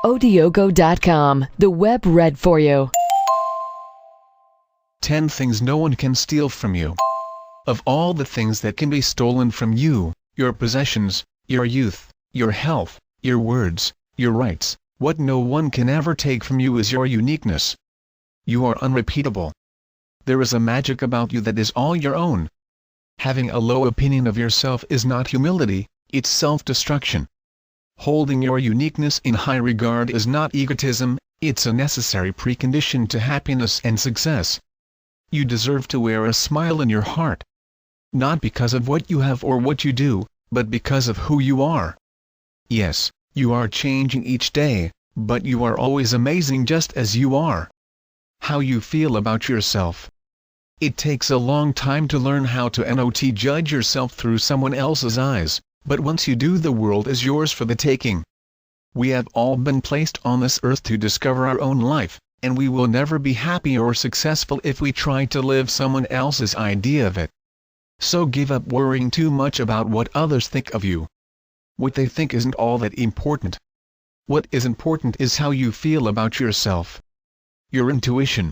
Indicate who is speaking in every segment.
Speaker 1: Odiogo.com, the web read for you.
Speaker 2: 10 things no one can steal from you. Of all the things that can be stolen from you, your possessions, your youth, your health, your words, your rights, what no one can ever take from you is your uniqueness. You are unrepeatable. There is a magic about you that is all your own. Having a low opinion of yourself is not humility, it's self-destruction. Holding your uniqueness in high regard is not egotism, it's a necessary precondition to happiness and success. You deserve to wear a smile in your heart. Not because of what you have or what you do, but because of who you are. Yes, you are changing each day, but you are always amazing just as you are. How you feel about yourself. It takes a long time to learn how to not judge yourself through someone else's eyes, but once you do, the world is yours for the taking. We have all been placed on this earth to discover our own life, and we will never be happy or successful if we try to live someone else's idea of it. So give up worrying too much about what others think of you. What they think isn't all that important. What is important is how you feel about yourself. Your intuition.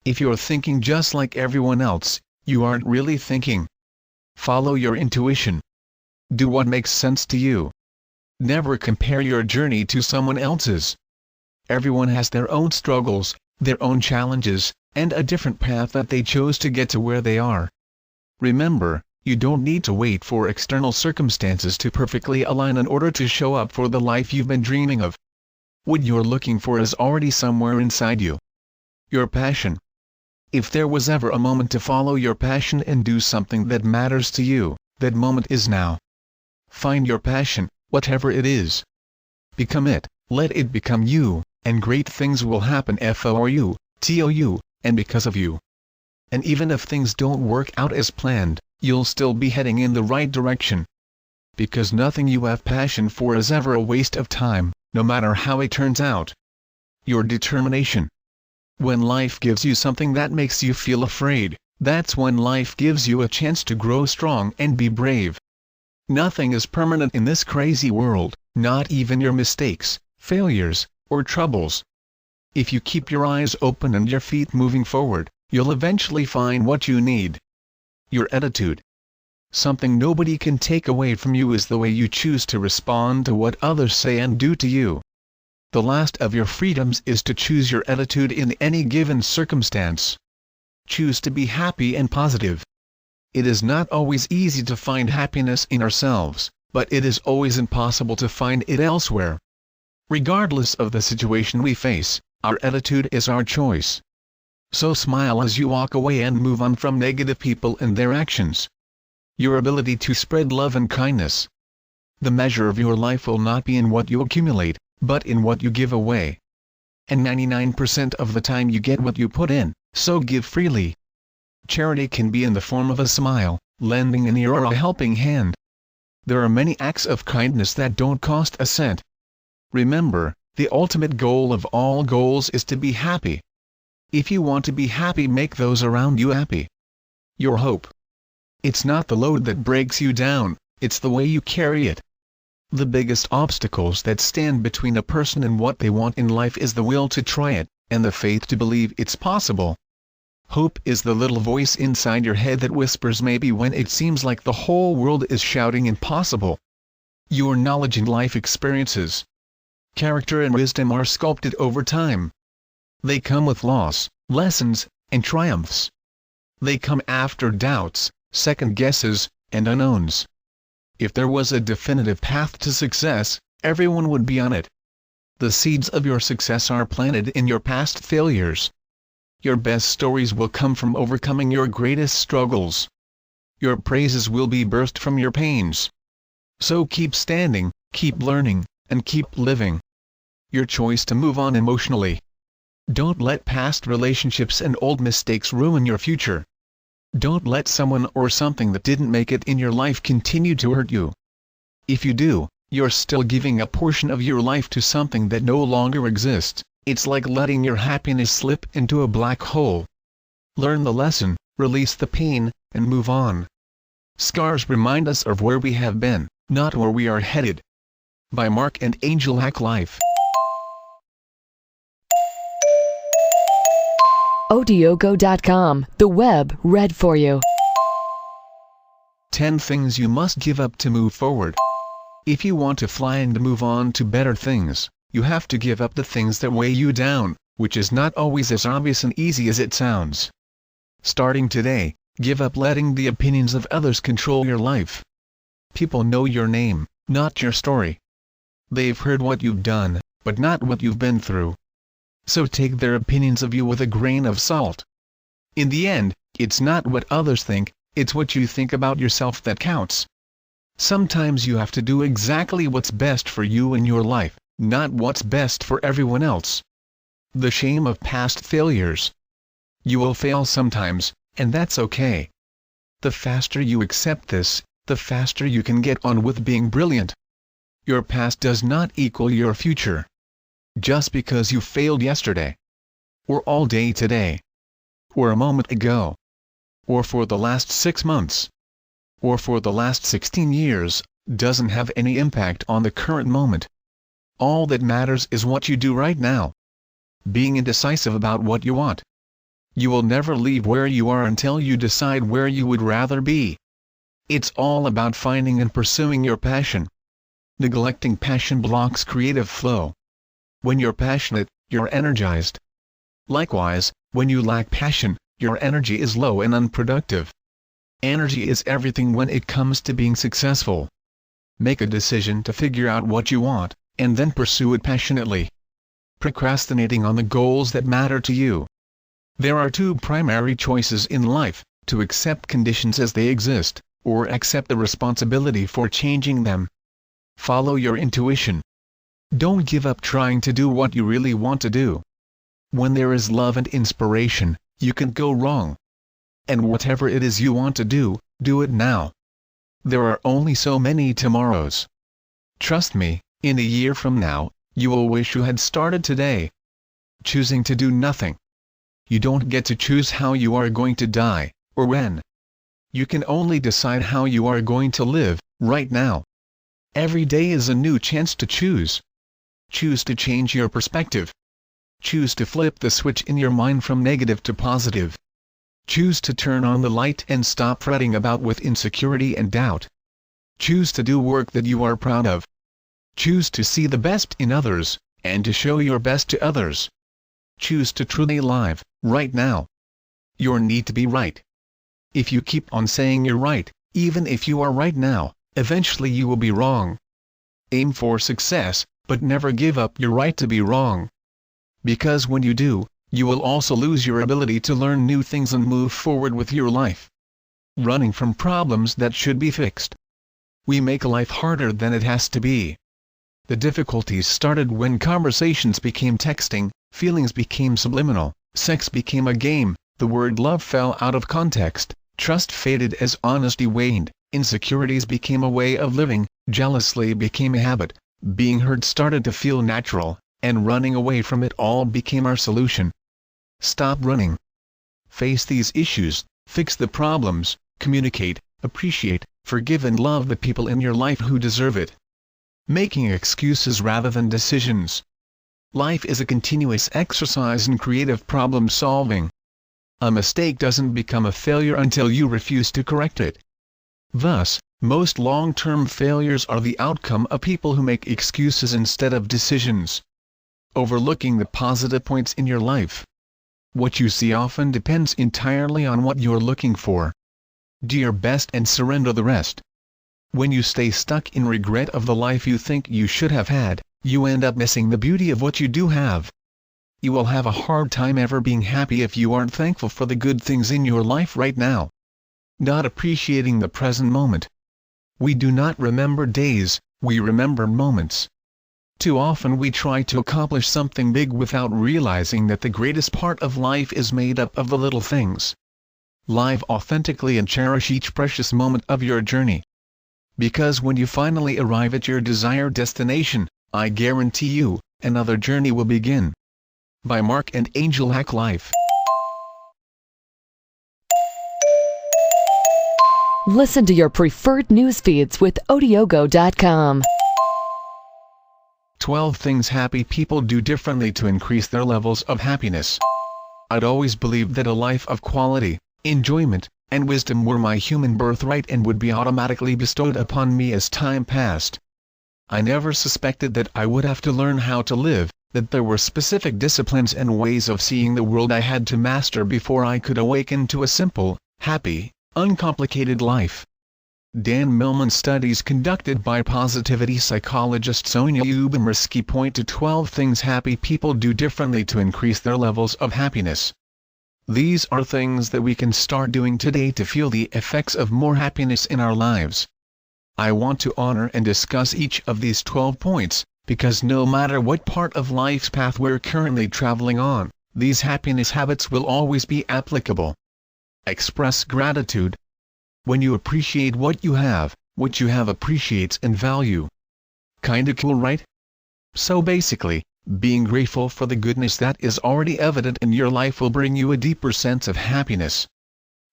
Speaker 2: If you're thinking just like everyone else, you aren't really thinking. Follow your intuition. Do what makes sense to you. Never compare your journey to someone else's. Everyone has their own struggles, their own challenges, and a different path that they chose to get to where they are. Remember, you don't need to wait for external circumstances to perfectly align in order to show up for the life you've been dreaming of. What you're looking for is already somewhere inside you. Your passion. If there was ever a moment to follow your passion and do something that matters to you, that moment is now. Find your passion, whatever it is. Become it, let it become you, and great things will happen for you, and because of you. And even if things don't work out as planned, you'll still be heading in the right direction. Because nothing you have passion for is ever a waste of time, no matter how it turns out. Your determination. When life gives you something that makes you feel afraid, that's when life gives you a chance to grow strong and be brave. Nothing is permanent in this crazy world, not even your mistakes, failures, or troubles. If you keep your eyes open and your feet moving forward, you'll eventually find what you need. Your attitude. Something nobody can take away from you is the way you choose to respond to what others say and do to you. The last of your freedoms is to choose your attitude in any given circumstance. Choose to be happy and positive. It is not always easy to find happiness in ourselves, but it is always impossible to find it elsewhere. Regardless of the situation we face, our attitude is our choice. So smile as you walk away and move on from negative people and their actions. Your ability to spread love and kindness. The measure of your life will not be in what you accumulate, but in what you give away. And 99% of the time you get what you put in, so give freely. Charity can be in the form of a smile, lending an ear or a helping hand. There are many acts of kindness that don't cost a cent. Remember, the ultimate goal of all goals is to be happy. If you want to be happy, make those around you happy. Your hope. It's not the load that breaks you down, it's the way you carry it. The biggest obstacles that stand between a person and what they want in life is the will to try it, and the faith to believe it's possible. Hope is the little voice inside your head that whispers maybe when it seems like the whole world is shouting impossible. Your knowledge and life experiences. Character and wisdom are sculpted over time. They come with loss, lessons, and triumphs. They come after doubts, second guesses, and unknowns. If there was a definitive path to success, everyone would be on it. The seeds of your success are planted in your past failures. Your best stories will come from overcoming your greatest struggles. Your praises will be birthed from your pains. So keep standing, keep learning, and keep living. Your choice to move on emotionally. Don't let past relationships and old mistakes ruin your future. Don't let someone or something that didn't make it in your life continue to hurt you. If you do, you're still giving a portion of your life to something that no longer exists. It's like letting your happiness slip into a black hole. Learn the lesson, release the pain, and move on. Scars remind us of where we have been, not where we are headed. By Mark and Angel Hack Life.
Speaker 1: Odiogo.com, the web read for you.
Speaker 2: 10 things you must give up to move forward. If you want to fly and move on to better things, you have to give up the things that weigh you down, which is not always as obvious and easy as it sounds. Starting today, give up letting the opinions of others control your life. People know your name, not your story. They've heard what you've done, but not what you've been through. So take their opinions of you with a grain of salt. In the end, it's not what others think, it's what you think about yourself that counts. Sometimes you have to do exactly what's best for you in your life, not what's best for everyone else. The shame of past failures. You will fail sometimes, and that's okay. The faster you accept this, the faster you can get on with being brilliant. Your past does not equal your future. Just because you failed yesterday, or all day today, or a moment ago, or for the last 6 months, or for the last 16 years, doesn't have any impact on the current moment. All that matters is what you do right now. Being indecisive about what you want. You will never leave where you are until you decide where you would rather be. It's all about finding and pursuing your passion. Neglecting passion blocks creative flow. When you're passionate, you're energized. Likewise, when you lack passion, your energy is low and unproductive. Energy is everything when it comes to being successful. Make a decision to figure out what you want, and then pursue it passionately. Procrastinating on the goals that matter to you. There are 2 primary choices in life: to accept conditions as they exist, or accept the responsibility for changing them. Follow your intuition. Don't give up trying to do what you really want to do. When there is love and inspiration, you can't go wrong. And whatever it is you want to do it now. There are only so many tomorrows. Trust me, in a year from now, you will wish you had started today. Choosing to do nothing. You don't get to choose how you are going to die, or when. You can only decide how you are going to live, right now. Every day is a new chance to choose. Choose to change your perspective. Choose to flip the switch in your mind from negative to positive. Choose to turn on the light and stop fretting about with insecurity and doubt. Choose to do work that you are proud of. Choose to see the best in others, and to show your best to others. Choose to truly live, right now. Your need to be right. If you keep on saying you're right, even if you are right now, eventually you will be wrong. Aim for success, but never give up your right to be wrong. Because when you do, you will also lose your ability to learn new things and move forward with your life. Running from problems that should be fixed. We make life harder than it has to be. The difficulties started when conversations became texting, feelings became subliminal, sex became a game, the word love fell out of context, trust faded as honesty waned, insecurities became a way of living, jealousy became a habit, being hurt started to feel natural, and running away from it all became our solution. Stop running. Face these issues, fix the problems, communicate, appreciate, forgive and love the people in your life who deserve it. Making excuses rather than decisions. Life is a continuous exercise in creative problem solving. A mistake doesn't become a failure until you refuse to correct it. Thus, most long-term failures are the outcome of people who make excuses instead of decisions. Overlooking the positive points in your life. What you see often depends entirely on what you're looking for. Do your best and surrender the rest. When you stay stuck in regret of the life you think you should have had, you end up missing the beauty of what you do have. You will have a hard time ever being happy if you aren't thankful for the good things in your life right now. Not appreciating the present moment. We do not remember days, we remember moments. Too often we try to accomplish something big without realizing that the greatest part of life is made up of the little things. Live authentically and cherish each precious moment of your journey. Because when you finally arrive at your desired destination, I guarantee you, another journey will begin. By Mark and Angel Hack Life.
Speaker 1: Listen to your preferred news feeds with Odiogo.com.
Speaker 2: 12 things happy people do differently to increase their levels of happiness. I'd always believed that a life of quality, enjoyment, and wisdom were my human birthright and would be automatically bestowed upon me as time passed. I never suspected that I would have to learn how to live, that there were specific disciplines and ways of seeing the world I had to master before I could awaken to a simple, happy, uncomplicated life. Dan Millman's studies conducted by positivity psychologist Sonia Lyubomirsky point to 12 things happy people do differently to increase their levels of happiness. These are things that we can start doing today to feel the effects of more happiness in our lives. I want to honor and discuss each of these 12 points, because no matter what part of life's path we're currently traveling on, these happiness habits will always be applicable. Express gratitude. When you appreciate what you have appreciates in value. Kinda cool, right? So basically, being grateful for the goodness that is already evident in your life will bring you a deeper sense of happiness.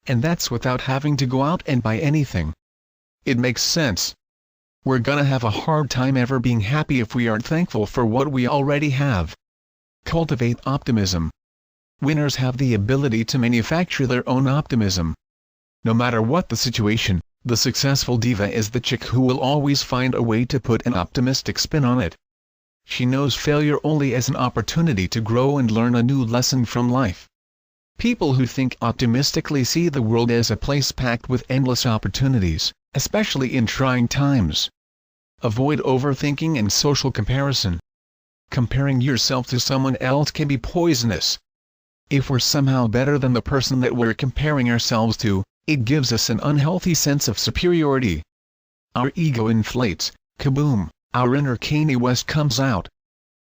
Speaker 2: And that's without having to go out and buy anything. It makes sense. We're gonna have a hard time ever being happy if we aren't thankful for what we already have. Cultivate optimism. Winners have the ability to manufacture their own optimism. No matter what the situation, the successful diva is the chick who will always find a way to put an optimistic spin on it. She knows failure only as an opportunity to grow and learn a new lesson from life. People who think optimistically see the world as a place packed with endless opportunities, especially in trying times. Avoid overthinking and social comparison. Comparing yourself to someone else can be poisonous. If we're somehow better than the person that we're comparing ourselves to, it gives us an unhealthy sense of superiority. Our ego inflates, kaboom, our inner Kanye West comes out.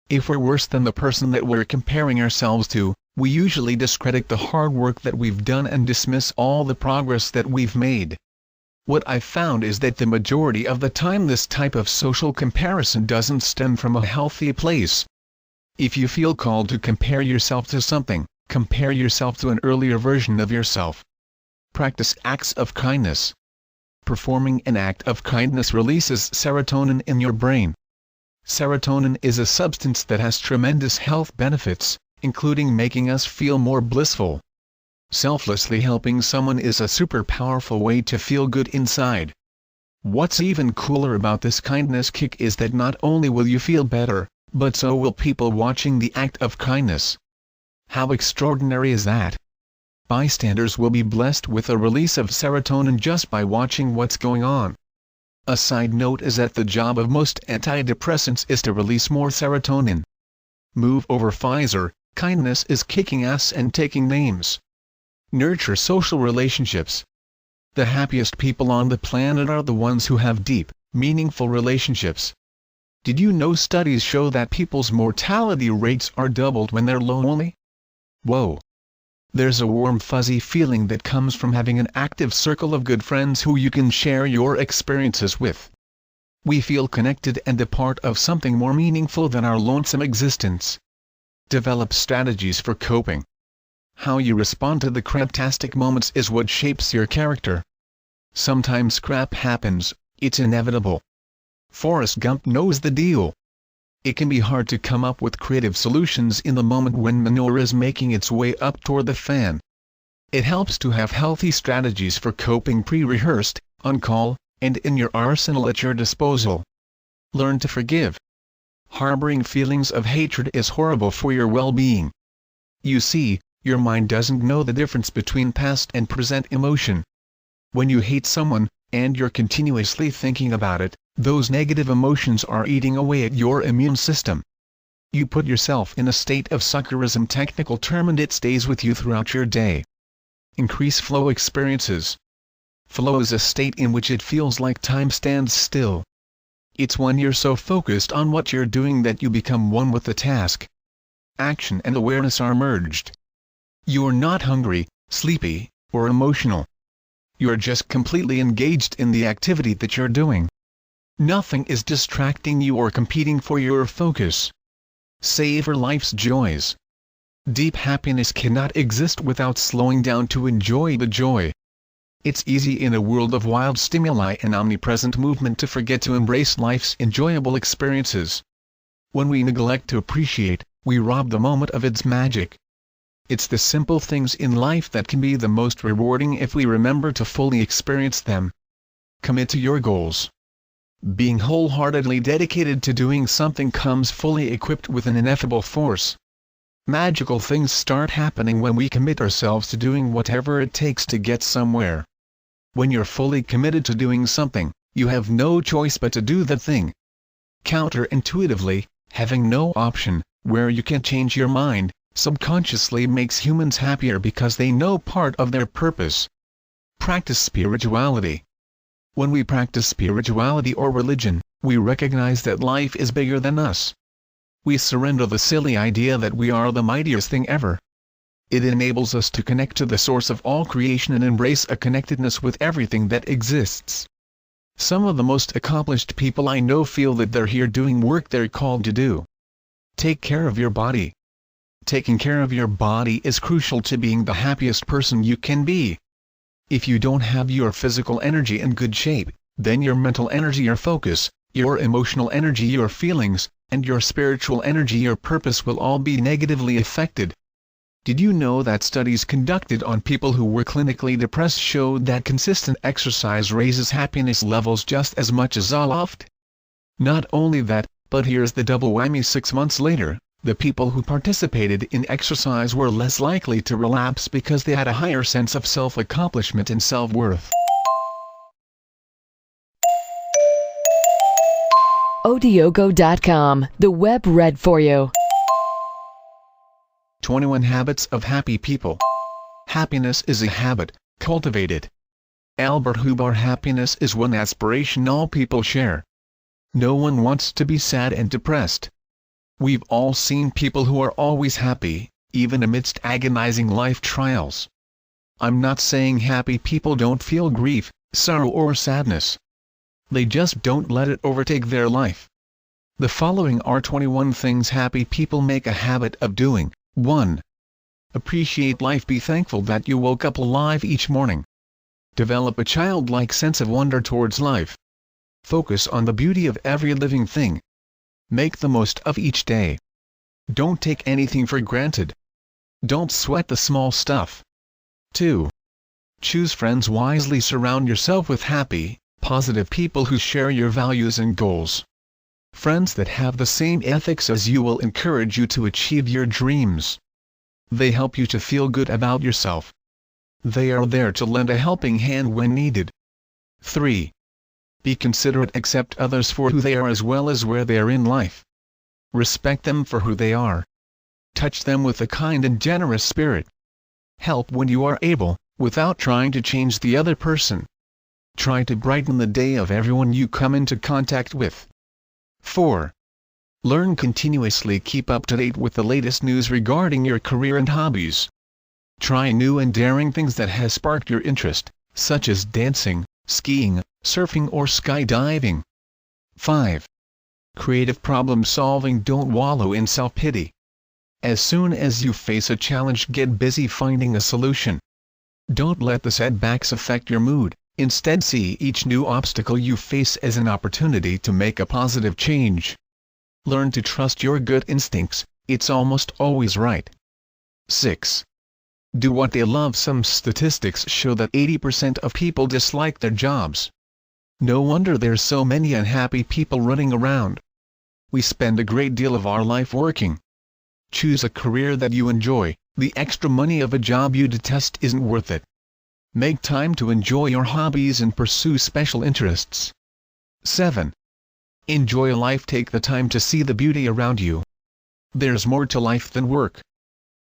Speaker 2: If we're worse than the person that we're comparing ourselves to, we usually discredit the hard work that we've done and dismiss all the progress that we've made. What I've found is that the majority of the time this type of social comparison doesn't stem from a healthy place. If you feel called to compare yourself to something, compare yourself to an earlier version of yourself. Practice acts of kindness. Performing an act of kindness releases serotonin in your brain. Serotonin is a substance that has tremendous health benefits, including making us feel more blissful. Selflessly helping someone is a super powerful way to feel good inside. What's even cooler about this kindness kick is that not only will you feel better, but so will people watching the act of kindness. How extraordinary is that? Bystanders will be blessed with a release of serotonin just by watching what's going on. A side note is that the job of most antidepressants is to release more serotonin. Move over Pfizer, kindness is kicking ass and taking names. Nurture social relationships. The happiest people on the planet are the ones who have deep, meaningful relationships. Did you know studies show that people's mortality rates are doubled when they're lonely? Whoa. There's a warm fuzzy feeling that comes from having an active circle of good friends who you can share your experiences with. We feel connected and a part of something more meaningful than our lonesome existence. Develop strategies for coping. How you respond to the craptastic moments is what shapes your character. Sometimes crap happens, it's inevitable. Forrest Gump knows the deal. It can be hard to come up with creative solutions in the moment when manure is making its way up toward the fan. It helps to have healthy strategies for coping pre-rehearsed, on call, and in your arsenal at your disposal. Learn to forgive. Harboring feelings of hatred is horrible for your well-being. You see, your mind doesn't know the difference between past and present emotion. When you hate someone, and you're continuously thinking about it, those negative emotions are eating away at your immune system. You put yourself in a state of suckerism, technical term, and it stays with you throughout your day. Increase flow experiences. Flow is a state in which it feels like time stands still. It's when you're so focused on what you're doing that you become one with the task. Action and awareness are merged. You're not hungry, sleepy, or emotional. You're just completely engaged in the activity that you're doing. Nothing is distracting you or competing for your focus. Savor life's joys. Deep happiness cannot exist without slowing down to enjoy the joy. It's easy in a world of wild stimuli and omnipresent movement to forget to embrace life's enjoyable experiences. When we neglect to appreciate, we rob the moment of its magic. It's the simple things in life that can be the most rewarding if we remember to fully experience them. Commit to your goals. Being wholeheartedly dedicated to doing something comes fully equipped with an ineffable force. Magical things start happening when we commit ourselves to doing whatever it takes to get somewhere. When you're fully committed to doing something, you have no choice but to do the thing. Counterintuitively, having no option, where you can change your mind, subconsciously makes humans happier because they know part of their purpose. Practice spirituality. When we practice spirituality or religion, we recognize that life is bigger than us. We surrender the silly idea that we are the mightiest thing ever. It enables us to connect to the source of all creation and embrace a connectedness with everything that exists. Some of the most accomplished people I know feel that they're here doing work they're called to do. Take care of your body. Taking care of your body is crucial to being the happiest person you can be. If you don't have your physical energy in good shape, then your mental energy, your focus, your emotional energy, your feelings, and your spiritual energy, your purpose will all be negatively affected. Did you know that studies conducted on people who were clinically depressed showed that consistent exercise raises happiness levels just as much as aloft? Not only that, but here's the double whammy: 6 months later, the people who participated in exercise were less likely to relapse because they had a higher sense of self-accomplishment and self-worth.
Speaker 1: Odiogo.com, the web read for you.
Speaker 2: 21 Habits of Happy People. Happiness is a habit, cultivate it. Albert Hubbard. Happiness is one aspiration all people share. No one wants to be sad and depressed. We've all seen people who are always happy, even amidst agonizing life trials. I'm not saying happy people don't feel grief, sorrow or sadness. They just don't let it overtake their life. The following are 21 things happy people make a habit of doing. 1. Appreciate life. Be thankful that you woke up alive each morning. Develop a childlike sense of wonder towards life. Focus on the beauty of every living thing. Make the most of each day. Don't take anything for granted. Don't sweat the small stuff. 2. Choose friends wisely. Surround yourself with happy, positive people who share your values and goals. Friends that have the same ethics as you will encourage you to achieve your dreams. They help you to feel good about yourself. They are there to lend a helping hand when needed. 3. Be considerate. Accept others for who they are as well as where they are in life. Respect them for who they are. Touch them with a kind and generous spirit. Help when you are able, without trying to change the other person. Try to brighten the day of everyone you come into contact with. 4. Learn continuously. Keep up to date with the latest news regarding your career and hobbies. Try new and daring things that has sparked your interest, such as dancing, skiing, surfing or skydiving. 5. Creative problem solving. Don't wallow in self-pity. As soon as you face a challenge, get busy finding a solution. Don't let the setbacks affect your mood. Instead, see each new obstacle you face as an opportunity to make a positive change. Learn to trust your good instincts, it's almost always right. 6. Do what they love. Some statistics show that 80% of people dislike their jobs. No wonder there's so many unhappy people running around. We spend a great deal of our life working. Choose a career that you enjoy. The extra money of a job you detest isn't worth it. Make time to enjoy your hobbies and pursue special interests. 7. Enjoy life. Take the time to see the beauty around you. There's more to life than work.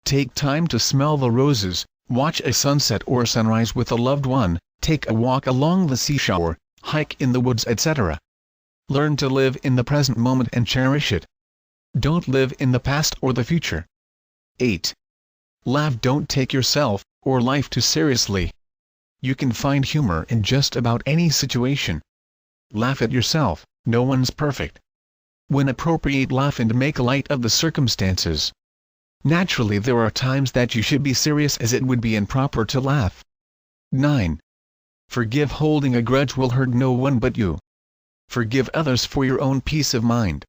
Speaker 2: Take time to smell the roses, watch a sunset or sunrise with a loved one, take a walk along the seashore, hike in the woods, etc. Learn to live in the present moment and cherish it. Don't live in the past or the future. 8. Laugh. Don't take yourself, or life too seriously. You can find humor in just about any situation. Laugh at yourself, no one's perfect. When appropriate, laugh and make light of the circumstances. Naturally, there are times that you should be serious, as it would be improper to laugh. 9. Forgive. Holding a grudge will hurt no one but you. Forgive others for your own peace of mind.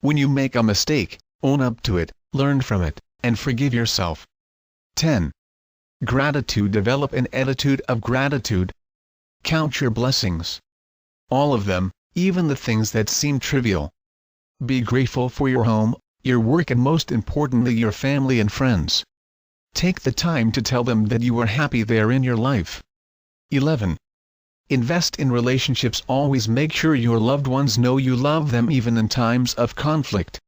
Speaker 2: When you make a mistake, own up to it, learn from it, and forgive yourself. 10. Gratitude. Develop an attitude of gratitude. Count your blessings. All of them, even the things that seem trivial. Be grateful for your home, your work, and most importantly your family and friends. Take the time to tell them that you are happy they are in your life. 11. Invest in relationships. Always make sure your loved ones know you love them even in times of conflict.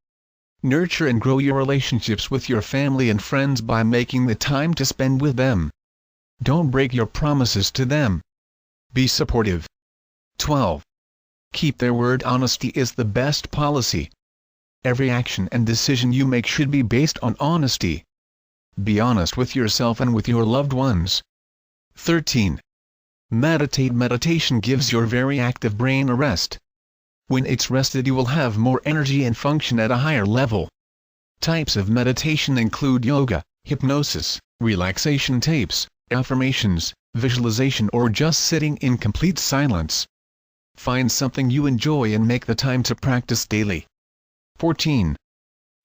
Speaker 2: Nurture and grow your relationships with your family and friends by making the time to spend with them. Don't break your promises to them. Be supportive. 12. Keep their word. Honesty is the best policy. Every action and decision you make should be based on honesty. Be honest with yourself and with your loved ones. 13. Meditate. Meditation gives your very active brain a rest. When it's rested, you will have more energy and function at a higher level. Types of meditation include yoga, hypnosis, relaxation tapes, affirmations, visualization, or just sitting in complete silence. Find something you enjoy and make the time to practice daily. 14.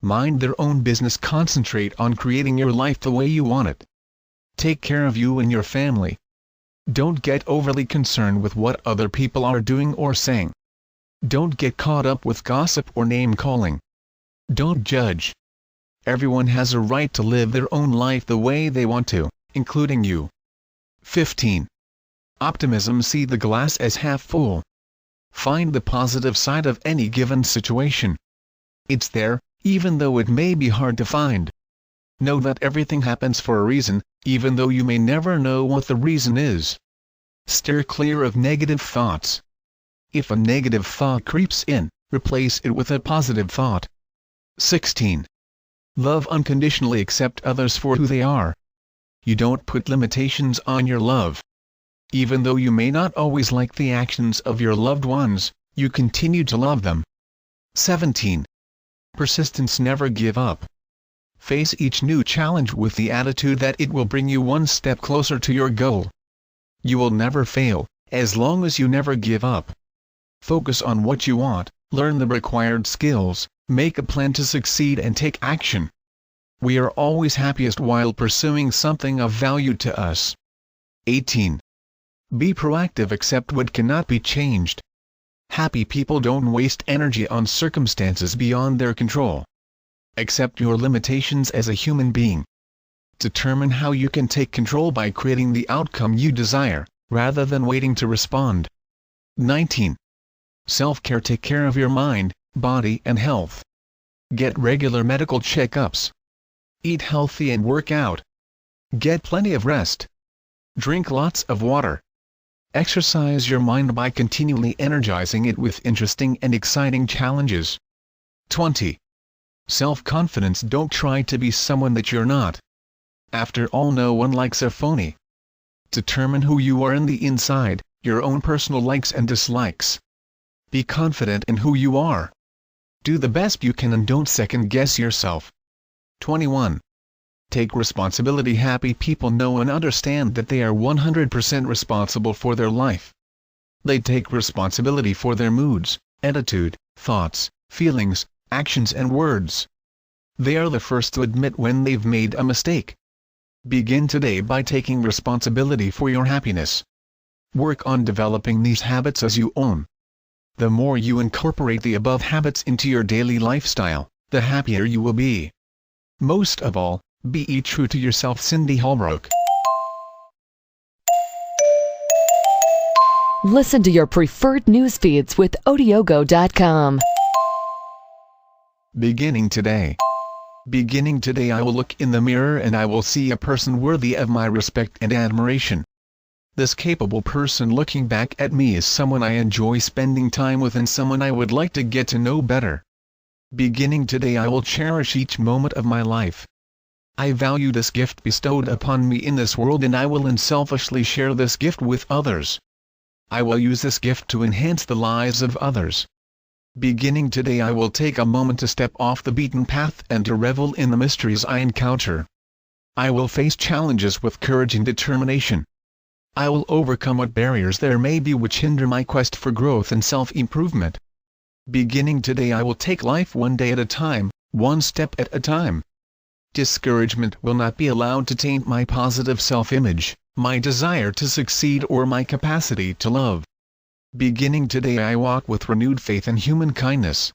Speaker 2: Mind their own business. Concentrate on creating your life the way you want it. Take care of you and your family. Don't get overly concerned with what other people are doing or saying. Don't get caught up with gossip or name-calling. Don't judge. Everyone has a right to live their own life the way they want to, including you. 15. Optimism. See the glass as half full. Find the positive side of any given situation. It's there, even though it may be hard to find. Know that everything happens for a reason, even though you may never know what the reason is. Steer clear of negative thoughts. If a negative thought creeps in, replace it with a positive thought. 16. Love unconditionally. Accept others for who they are. You don't put limitations on your love. Even though you may not always like the actions of your loved ones, you continue to love them. 17. Persistence. Never give up. Face each new challenge with the attitude that it will bring you one step closer to your goal. You will never fail, as long as you never give up. Focus on what you want, learn the required skills, make a plan to succeed, and take action. We are always happiest while pursuing something of value to us. 18. Be proactive. Accept what cannot be changed. Happy people don't waste energy on circumstances beyond their control. Accept your limitations as a human being. Determine how you can take control by creating the outcome you desire, rather than waiting to respond. 19. Self-care. Take care of your mind, body, and health. Get regular medical checkups. Eat healthy and work out. Get plenty of rest. Drink lots of water. Exercise your mind by continually energizing it with interesting and exciting challenges. 20. Self-confidence. Don't try to be someone that you're not. After all, no one likes a phony. Determine who you are in the inside, your own personal likes and dislikes. Be confident in who you are. Do the best you can and don't second-guess yourself. 21. Take responsibility. Happy people know and understand that they are 100% responsible for their life. They take responsibility for their moods, attitude, thoughts, feelings, actions, and words. They are the first to admit when they've made a mistake. Begin today by taking responsibility for your happiness. Work on developing these habits as you own. The more you incorporate the above habits into your daily lifestyle, the happier you will be. Most of all, be true to yourself. Cindy Holbrook.
Speaker 1: Listen to your preferred news feeds with Odiogo.com.
Speaker 2: Beginning today. Beginning today, I will look in the mirror and I will see a person worthy of my respect and admiration. This capable person looking back at me is someone I enjoy spending time with and someone I would like to get to know better. Beginning today, I will cherish each moment of my life. I value this gift bestowed upon me in this world, and I will unselfishly share this gift with others. I will use this gift to enhance the lives of others. Beginning today, I will take a moment to step off the beaten path and to revel in the mysteries I encounter. I will face challenges with courage and determination. I will overcome what barriers there may be which hinder my quest for growth and self-improvement. Beginning today, I will take life one day at a time, one step at a time. Discouragement will not be allowed to taint my positive self-image, my desire to succeed, or my capacity to love. Beginning today, I walk with renewed faith in human kindness.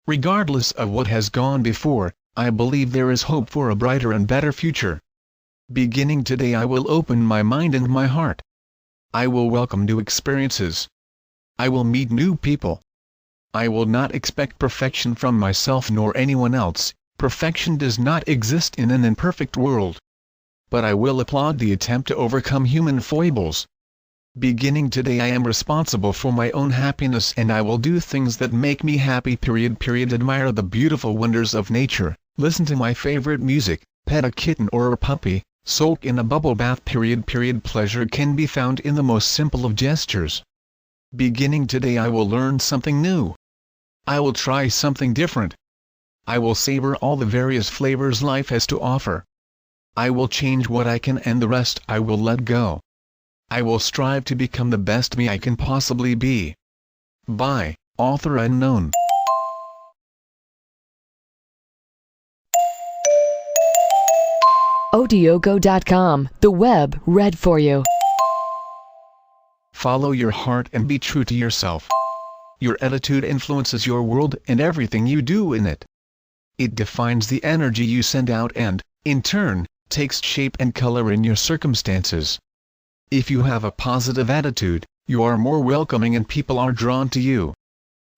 Speaker 2: Regardless of what has gone before, I believe there is hope for a brighter and better future. Beginning today, I will open my mind and my heart. I will welcome new experiences. I will meet new people. I will not expect perfection from myself nor anyone else. Perfection does not exist in an imperfect world. But I will applaud the attempt to overcome human foibles. Beginning today, I am responsible for my own happiness, and I will do things that make me happy. Admire the beautiful wonders of nature, listen to my favorite music, pet a kitten or a puppy, soak in a bubble bath. Pleasure can be found in the most simple of gestures. Beginning today, I will learn something new. I will try something different. I will savor all the various flavors life has to offer. I will change what I can, and the rest I will let go. I will strive to become the best me I can possibly be. By author unknown.
Speaker 1: Odiogo.com, the web read for you.
Speaker 2: Follow your heart and be true to yourself. Your attitude influences your world and everything you do in it. It defines the energy you send out and, in turn, takes shape and color in your circumstances. If you have a positive attitude, you are more welcoming and people are drawn to you.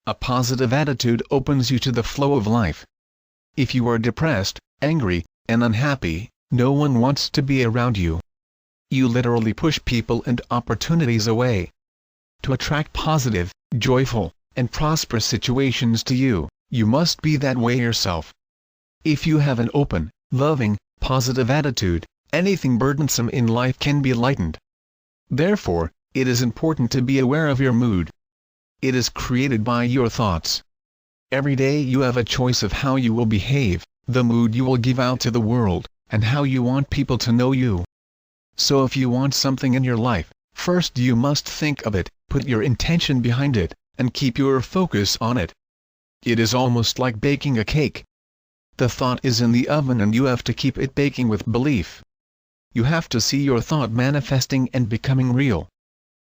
Speaker 2: A positive attitude opens you to the flow of life. If you are depressed, angry, and unhappy, no one wants to be around you. You literally push people and opportunities away. To attract positive, joyful, and prosperous situations to you, you must be that way yourself. If you have an open, loving, positive attitude, anything burdensome in life can be lightened. Therefore, it is important to be aware of your mood. It is created by your thoughts. Every day you have a choice of how you will behave, the mood you will give out to the world, and how you want people to know you. So if you want something in your life, first you must think of it, put your intention behind it, and keep your focus on it. It is almost like baking a cake. The thought is in the oven and you have to keep it baking with belief. You have to see your thought manifesting and becoming real.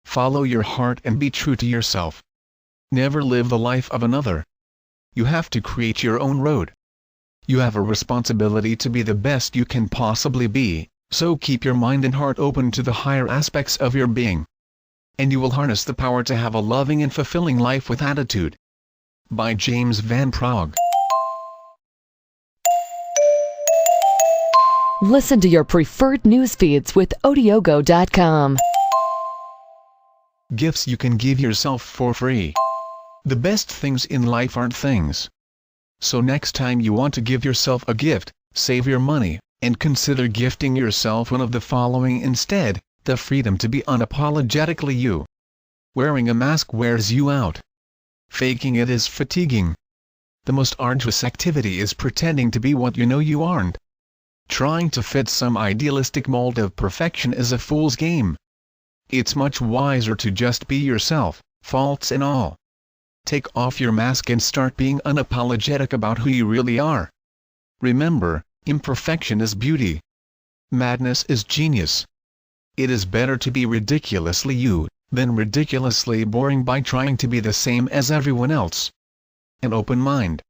Speaker 2: Follow your heart and be true to yourself. Never live the life of another. You have to create your own road. You have a responsibility to be the best you can possibly be, so keep your mind and heart open to the higher aspects of your being. And you will harness the power to have a loving and fulfilling life with attitude. By James Van Praagh.
Speaker 1: Listen to your preferred news feeds with Odiogo.com.
Speaker 2: Gifts you can give yourself for free. The best things in life aren't things. So next time you want to give yourself a gift, save your money, and consider gifting yourself one of the following instead: the freedom to be unapologetically you. Wearing a mask wears you out. Faking it is fatiguing. The most arduous activity is pretending to be what you know you aren't. Trying to fit some idealistic mold of perfection is a fool's game. It's much wiser to just be yourself, faults and all. Take off your mask and start being unapologetic about who you really are. Remember, imperfection is beauty. Madness is genius. It is better to be ridiculously you, than ridiculously boring by trying to be the same as everyone else. An open mind.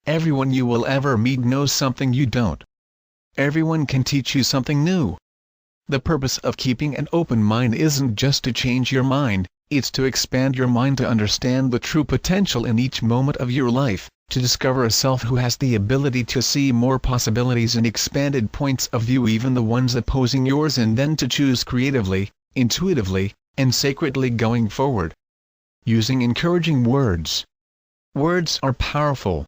Speaker 2: Everyone you will ever meet knows something you don't. Everyone can teach you something new. The purpose of keeping an open mind isn't just to change your mind, it's to expand your mind to understand the true potential in each moment of your life, to discover a self who has the ability to see more possibilities and expanded points of view, even the ones opposing yours, and then to choose creatively, intuitively, and sacredly going forward. Using encouraging words. Words are powerful.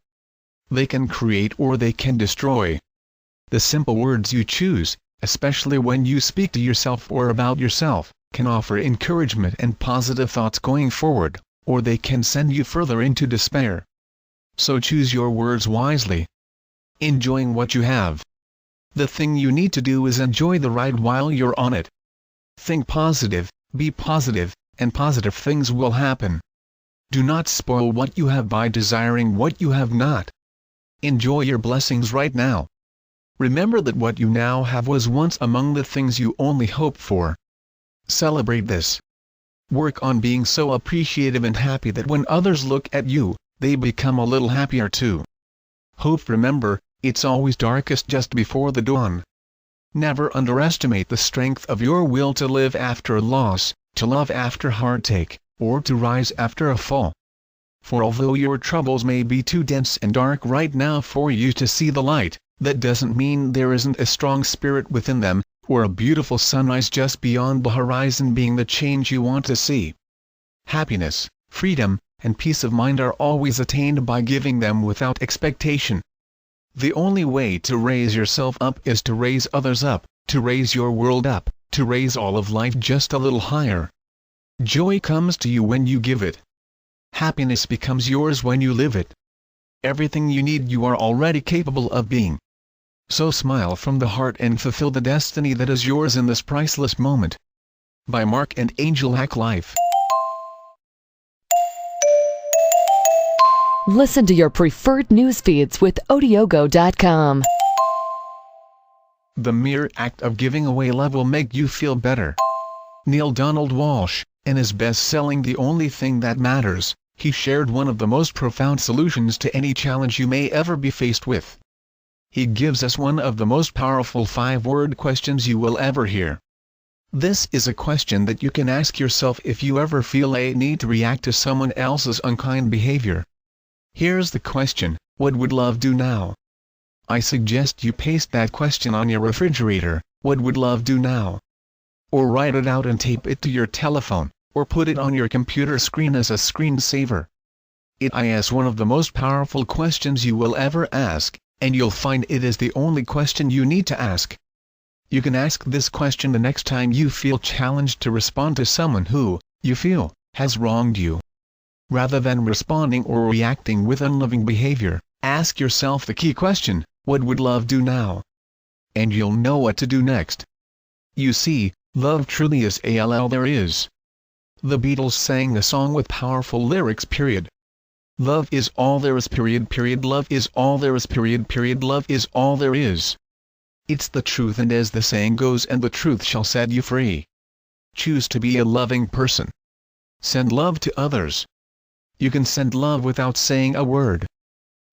Speaker 2: They can create or they can destroy. The simple words you choose, especially when you speak to yourself or about yourself, can offer encouragement and positive thoughts going forward, or they can send you further into despair. So choose your words wisely. Enjoying what you have. The thing you need to do is enjoy the ride while you're on it. Think positive, be positive, and positive things will happen. Do not spoil what you have by desiring what you have not. Enjoy your blessings right now. Remember that what you now have was once among the things you only hoped for. Celebrate this. Work on being so appreciative and happy that when others look at you, they become a little happier too. Hope. Remember, it's always darkest just before the dawn. Never underestimate the strength of your will to live after loss, to love after heartache, or to rise after a fall. For although your troubles may be too dense and dark right now for you to see the light, that doesn't mean there isn't a strong spirit within them, or a beautiful sunrise just beyond the horizon being the change you want to see. Happiness, freedom, and peace of mind are always attained by giving them without expectation. The only way to raise yourself up is to raise others up, to raise your world up, to raise all of life just a little higher. Joy comes to you when you give it. Happiness becomes yours when you live it. Everything you need you are already capable of being. So smile from the heart and fulfill the destiny that is yours in this priceless moment. By Mark and Angel Hack Life.
Speaker 1: Listen to your preferred news feeds with Odiogo.com.
Speaker 2: The mere act of giving away love will make you feel better. Neil Donald Walsh, in his best-selling The Only Thing That Matters, he shared one of the most profound solutions to any challenge you may ever be faced with. He gives us one of the most powerful 5-word questions you will ever hear. This is a question that you can ask yourself if you ever feel a need to react to someone else's unkind behavior. Here's the question: what would love do now? I suggest you paste that question on your refrigerator, what would love do now? Or write it out and tape it to your telephone, or put it on your computer screen as a screensaver. It is one of the most powerful questions you will ever ask, and you'll find it is the only question you need to ask. You can ask this question the next time you feel challenged to respond to someone who, you feel, has wronged you. Rather than responding or reacting with unloving behavior, ask yourself the key question: what would love do now? And you'll know what to do next. You see, love truly is all there is. The Beatles sang a song with powerful lyrics. Love is all there is. Love is all there is. Love is all there is. It's the truth, and as the saying goes, and the truth shall set you free. Choose to be a loving person. Send love to others. You can send love without saying a word.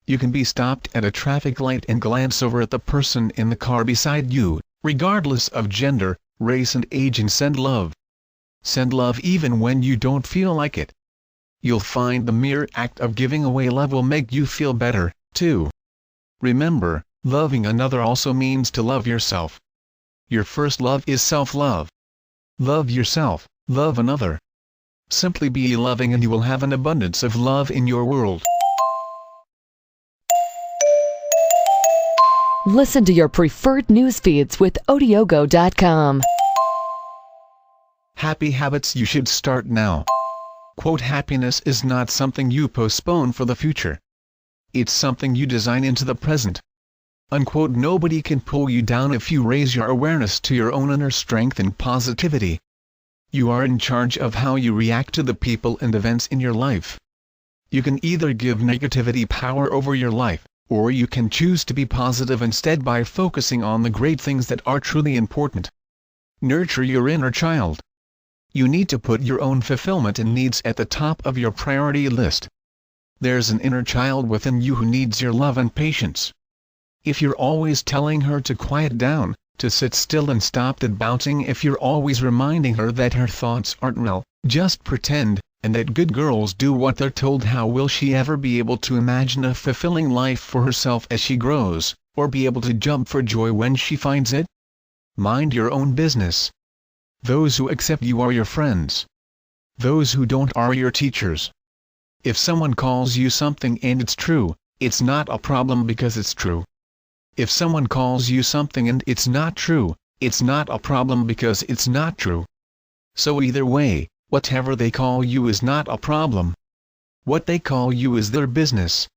Speaker 2: You can be stopped at a traffic light and glance over at the person in the car beside you, regardless of gender, race and age, and send love. Send love even when you don't feel like it. You'll find the mere act of giving away love will make you feel better, too. Remember, loving another also means to love yourself. Your first love is self-love. Love yourself, love another. Simply be loving and you will have an abundance of love in your world.
Speaker 1: Listen to your preferred news feeds with Odiogo.com.
Speaker 2: Happy habits you should start now. Quote, happiness is not something you postpone for the future. It's something you design into the present. Unquote. Nobody can pull you down if you raise your awareness to your own inner strength and positivity. You are in charge of how you react to the people and events in your life. You can either give negativity power over your life, or you can choose to be positive instead by focusing on the great things that are truly important. Nurture your inner child. You need to put your own fulfillment and needs at the top of your priority list. There's an inner child within you who needs your love and patience. If you're always telling her to quiet down, to sit still and stop that bouncing, if you're always reminding her that her thoughts aren't real, just pretend, and that good girls do what they're told, how will she ever be able to imagine a fulfilling life for herself as she grows, or be able to jump for joy when she finds it? Mind your own business. Those who accept you are your friends. Those who don't are your teachers. If someone calls you something and it's true, it's not a problem because it's true. If someone calls you something and it's not true, it's not a problem because it's not true. So either way, whatever they call you is not a problem. What they call you is their business.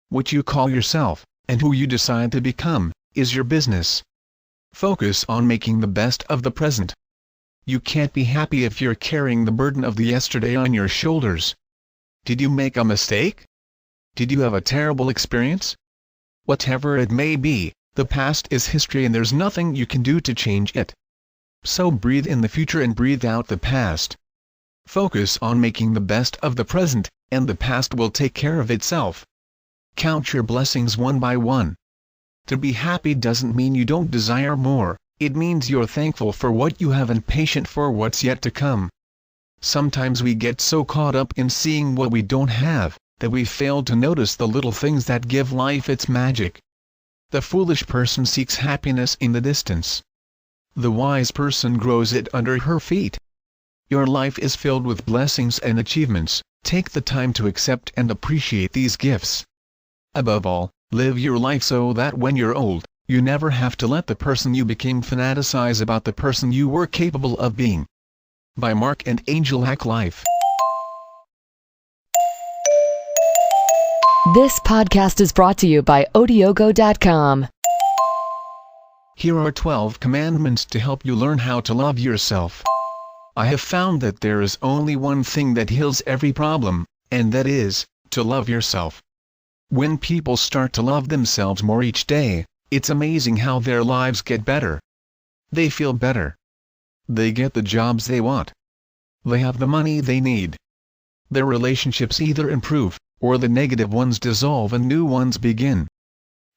Speaker 2: What you call yourself, and who you decide to become, is your business. Focus on making the best of the present. You can't be happy if you're carrying the burden of the yesterday on your shoulders. Did you make a mistake? Did you have a terrible experience? Whatever it may be, The past is history and there's nothing you can do to change it. So breathe in the future and breathe out the past. Focus on making the best of the present, and the past will take care of itself. Count your blessings one by one. To be happy doesn't mean you don't desire more, it means you're thankful for what you have and patient for what's yet to come. Sometimes we get so caught up in seeing what we don't have, that we fail to notice the little things that give life its magic. The foolish person seeks happiness in the distance. The wise person grows it under her feet. Your life is filled with blessings and achievements, take the time to accept and appreciate these gifts. Above all, live your life so that when you're old, you never have to let the person you became fantasize about the person you were capable of being. By Mark and Angel Hack Life.
Speaker 1: This podcast is brought to you by Odiogo.com.
Speaker 2: Here are 12 commandments to help you learn how to love yourself. I have found that there is only one thing that heals every problem, and that is, to love yourself. When people start to love themselves more each day, it's amazing how their lives get better. They feel better. They get the jobs they want. They have the money they need. Their relationships either improve, or the negative ones dissolve and new ones begin.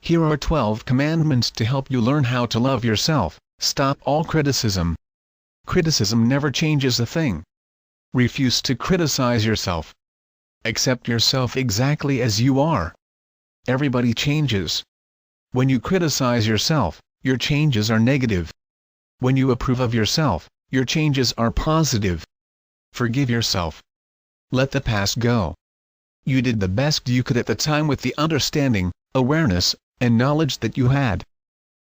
Speaker 2: Here are 12 commandments to help you learn how to love yourself. Stop all criticism. Criticism never changes a thing. Refuse to criticize yourself. Accept yourself exactly as you are. Everybody changes. When you criticize yourself, your changes are negative. When you approve of yourself, your changes are positive. Forgive yourself. Let the past go. You did the best you could at the time with the understanding, awareness, and knowledge that you had.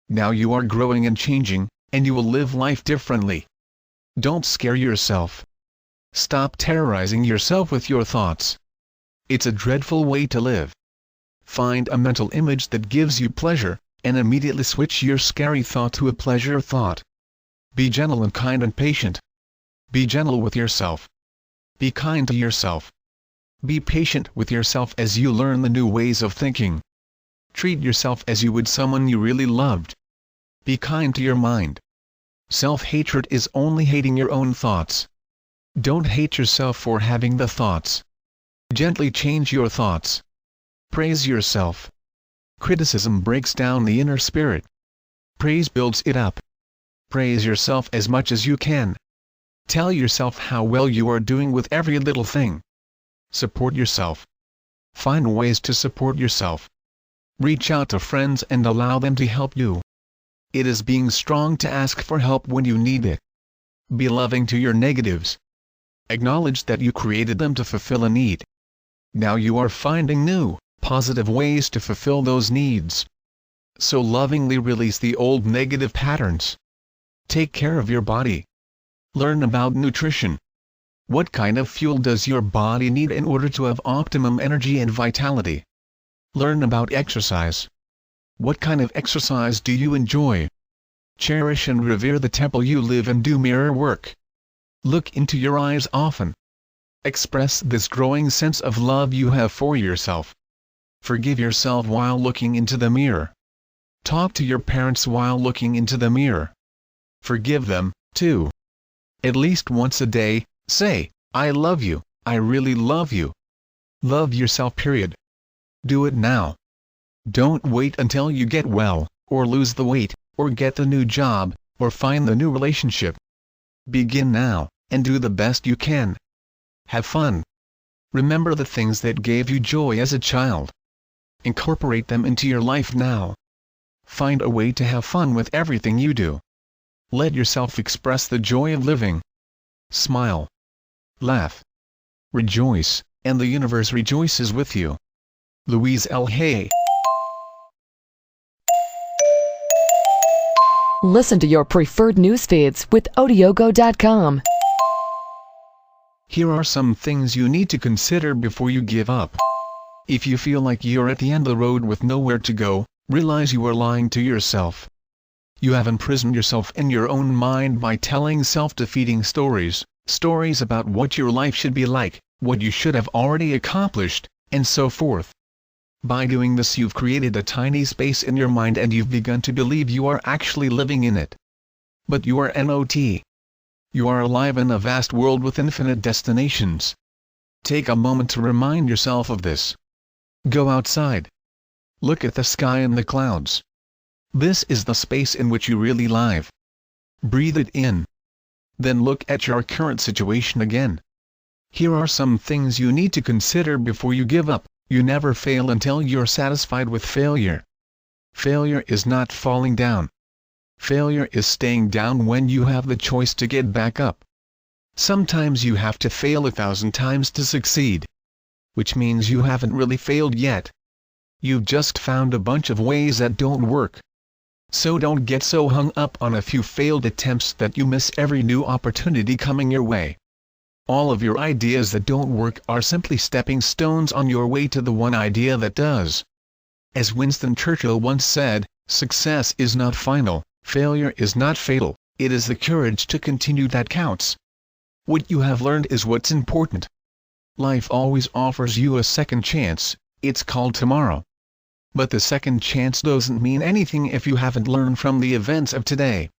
Speaker 2: Now you are growing and changing, and you will live life differently. Don't scare yourself. Stop terrorizing yourself with your thoughts. It's a dreadful way to live. Find a mental image that gives you pleasure, and immediately switch your scary thought to a pleasure thought. Be gentle and kind and patient. Be gentle with yourself. Be kind to yourself. Be patient with yourself as you learn the new ways of thinking. Treat yourself as you would someone you really loved. Be kind to your mind. Self-hatred is only hating your own thoughts. Don't hate yourself for having the thoughts. Gently change your thoughts. Praise yourself. Criticism breaks down the inner spirit. Praise builds it up. Praise yourself as much as you can. Tell yourself how well you are doing with every little thing. Support yourself. Find ways to support yourself. Reach out to friends and allow them to help you. It is being strong to ask for help when you need it. Be loving to your negatives. Acknowledge that you created them to fulfill a need. Now you are finding new, positive ways to fulfill those needs. So lovingly release the old negative patterns. Take care of your body. Learn about nutrition. What kind of fuel does your body need in order to have optimum energy and vitality? Learn about exercise. What kind of exercise do you enjoy? Cherish and revere the temple you live in. Do mirror work. Look into your eyes often. Express this growing sense of love you have for yourself. Forgive yourself while looking into the mirror. Talk to your parents while looking into the mirror. Forgive them, too. At least once a day, say, "I love you, I really love you." Love yourself, period. Do it now. Don't wait until you get well, or lose the weight, or get the new job, or find the new relationship. Begin now, and do the best you can. Have fun. Remember the things that gave you joy as a child. Incorporate them into your life now. Find a way to have fun with everything you do. Let yourself express the joy of living. Smile. Laugh. Rejoice, and the universe rejoices with you. Louise L. Hay.
Speaker 1: Listen to your preferred news feeds with Odiogo.com.
Speaker 2: Here are some things you need to consider before you give up. If you feel like you're at the end of the road with nowhere to go, realize you are lying to yourself. You have imprisoned yourself in your own mind by telling self-defeating stories, stories about what your life should be like, what you should have already accomplished, and so forth. By doing this you've created a tiny space in your mind and you've begun to believe you are actually living in it. But you are not. You are alive in a vast world with infinite destinations. Take a moment to remind yourself of this. Go outside. Look at the sky and the clouds. This is the space in which you really live. Breathe it in. Then look at your current situation again. Here are some things you need to consider before you give up. You never fail until you're satisfied with failure. Failure is not falling down. Failure is staying down when you have the choice to get back up. Sometimes you have to fail 1,000 times to succeed. Which means you haven't really failed yet. You've just found a bunch of ways that don't work. So don't get so hung up on a few failed attempts that you miss every new opportunity coming your way. All of your ideas that don't work are simply stepping stones on your way to the one idea that does. As Winston Churchill once said, success is not final, failure is not fatal, it is the courage to continue that counts. What you have learned is what's important. Life always offers you a second chance, it's called tomorrow. But the second chance doesn't mean anything if you haven't learned from the events of today.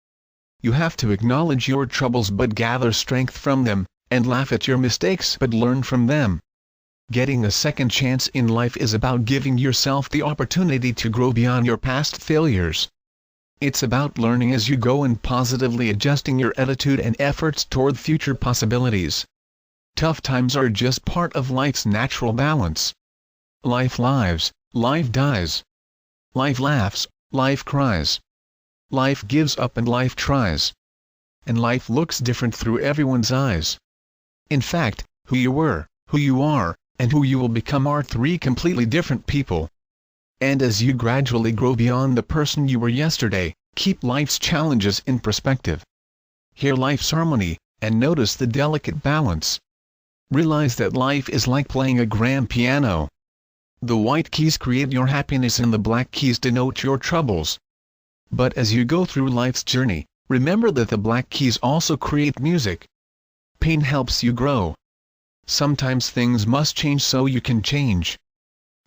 Speaker 2: You have to acknowledge your troubles but gather strength from them, and laugh at your mistakes but learn from them. Getting a second chance in life is about giving yourself the opportunity to grow beyond your past failures. It's about learning as you go and positively adjusting your attitude and efforts toward future possibilities. Tough times are just part of life's natural balance. Life lives, life dies. Life laughs, life cries. Life gives up and life tries. And life looks different through everyone's eyes. In fact, who you were, who you are, and who you will become are three completely different people. And as you gradually grow beyond the person you were yesterday, keep life's challenges in perspective. Hear life's harmony, and notice the delicate balance. Realize that life is like playing a grand piano. The white keys create your happiness and the black keys denote your troubles. But as you go through life's journey, remember that the black keys also create music. Pain helps you grow. Sometimes things must change so you can change.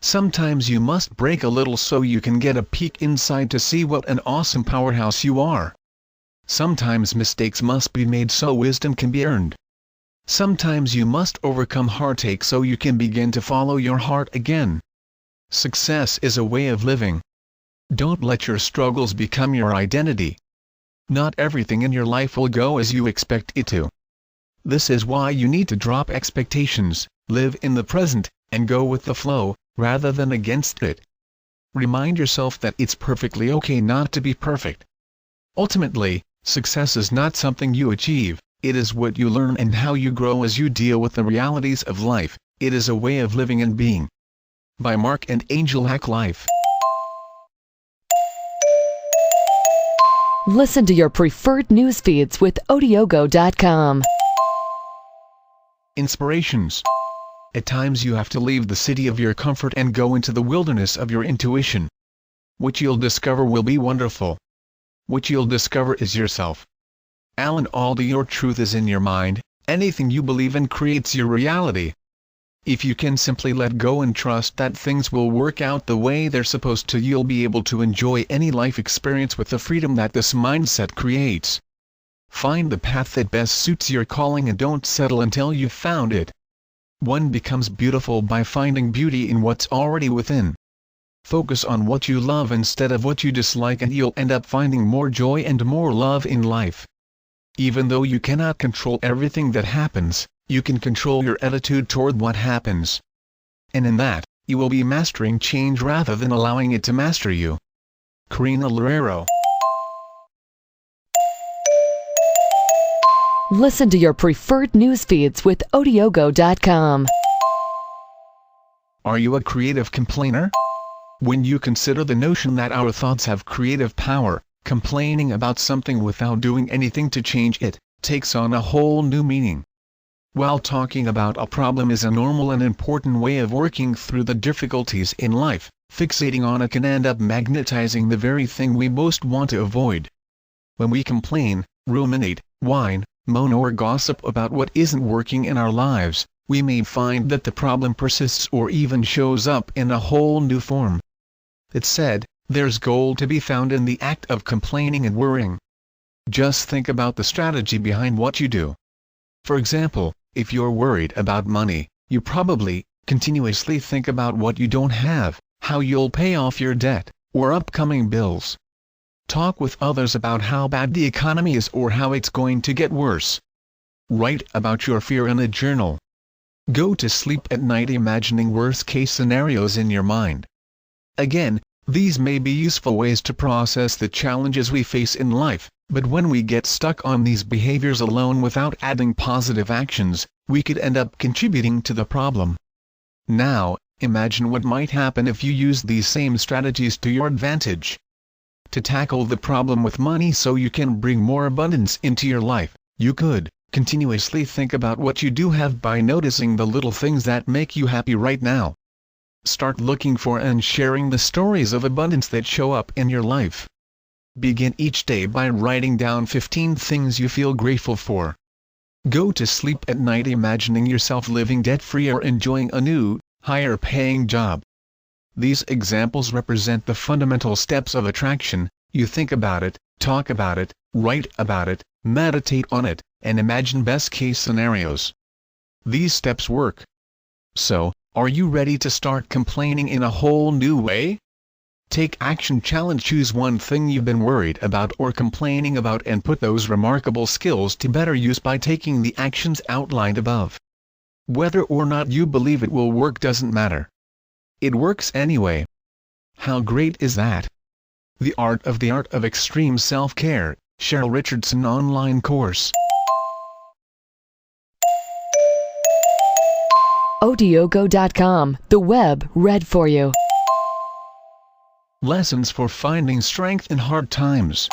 Speaker 2: Sometimes you must break a little so you can get a peek inside to see what an awesome powerhouse you are. Sometimes mistakes must be made so wisdom can be earned. Sometimes you must overcome heartache so you can begin to follow your heart again. Success is a way of living. Don't let your struggles become your identity. Not everything in your life will go as you expect it to. This is why you need to drop expectations, live in the present, and go with the flow, rather than against it. Remind yourself that it's perfectly okay not to be perfect. Ultimately, success is not something you achieve, it is what you learn and how you grow as you deal with the realities of life. It is a way of living and being. By Mark and Angel Hack Life.
Speaker 1: Listen to your preferred news feeds with Odiogo.com.
Speaker 2: Inspirations. At times you have to leave the city of your comfort and go into the wilderness of your intuition. What you'll discover will be wonderful. What you'll discover is yourself. Alan Alda. Your truth is in your mind, anything you believe in creates your reality. If you can simply let go and trust that things will work out the way they're supposed to, you'll be able to enjoy any life experience with the freedom that this mindset creates. Find the path that best suits your calling and don't settle until you've found it. One becomes beautiful by finding beauty in what's already within. Focus on what you love instead of what you dislike and you'll end up finding more joy and more love in life. Even though you cannot control everything that happens, you can control your attitude toward what happens. And in that, you will be mastering change rather than allowing it to master you. Karina Loureiro.
Speaker 1: Listen to your preferred news feeds with Odiogo.com.
Speaker 2: Are you a creative complainer? When you consider the notion that our thoughts have creative power, complaining about something without doing anything to change it takes on a whole new meaning. While talking about a problem is a normal and important way of working through the difficulties in life, fixating on it can end up magnetizing the very thing we most want to avoid. When we complain, ruminate, whine, moan or gossip about what isn't working in our lives, we may find that the problem persists or even shows up in a whole new form. It's said, there's gold to be found in the act of complaining and worrying. Just think about the strategy behind what you do. For example, if you're worried about money, you probably continuously think about what you don't have, how you'll pay off your debt, or upcoming bills. Talk with others about how bad the economy is or how it's going to get worse. Write about your fear in a journal. Go to sleep at night imagining worst-case scenarios in your mind. Again, these may be useful ways to process the challenges we face in life, but when we get stuck on these behaviors alone without adding positive actions, we could end up contributing to the problem. Now, imagine what might happen if you use these same strategies to your advantage. To tackle the problem with money so you can bring more abundance into your life, you could continuously think about what you do have by noticing the little things that make you happy right now. Start looking for and sharing the stories of abundance that show up in your life. Begin each day by writing down 15 things you feel grateful for. Go to sleep at night imagining yourself living debt-free or enjoying a new, higher-paying job. These examples represent the fundamental steps of attraction. You think about it, talk about it, write about it, meditate on it, and imagine best-case scenarios. These steps work. So, are you ready to start complaining in a whole new way? Take action challenge. Choose one thing you've been worried about or complaining about and put those remarkable skills to better use by taking the actions outlined above. Whether or not you believe it will work doesn't matter. It works anyway. How great is that? The Art of Extreme Self-Care, Cheryl Richardson online course.
Speaker 1: Odiogo.com, the web read for you.
Speaker 2: Lessons for finding strength in hard times.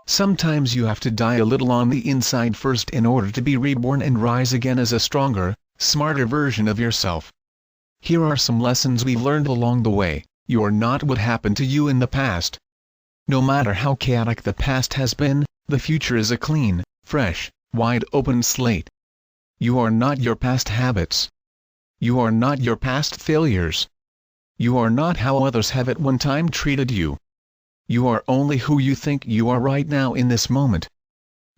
Speaker 2: Sometimes you have to die a little on the inside first in order to be reborn and rise again as a stronger, smarter version of yourself. Here are some lessons we've learned along the way. You are not what happened to you in the past. No matter how chaotic the past has been, the future is a clean, fresh, wide-open slate. You are not your past habits. You are not your past failures. You are not how others have at one time treated you. You are only who you think you are right now in this moment.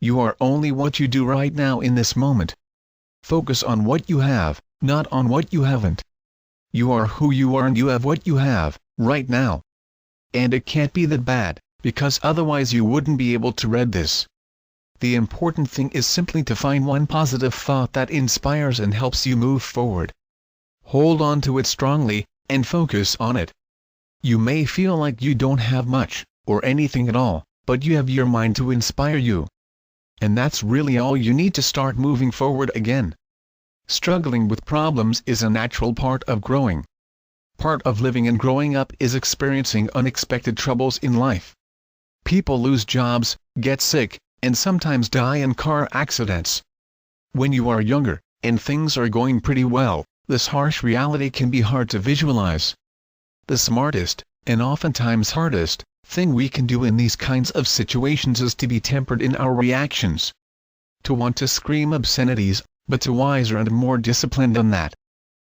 Speaker 2: You are only what you do right now in this moment. Focus on what you have, not on what you haven't. You are who you are and you have what you have, right now. And it can't be that bad, because otherwise you wouldn't be able to read this. The important thing is simply to find one positive thought that inspires and helps you move forward. Hold on to it strongly, and focus on it. You may feel like you don't have much, or anything at all, but you have your mind to inspire you. And that's really all you need to start moving forward again. Struggling with problems is a natural part of growing. Part of living and growing up is experiencing unexpected troubles in life. People lose jobs, get sick, and sometimes die in car accidents. When you are younger, and things are going pretty well, this harsh reality can be hard to visualize. The smartest, and oftentimes hardest, thing we can do in these kinds of situations is to be tempered in our reactions. To want to scream obscenities, but to wiser and more disciplined than that.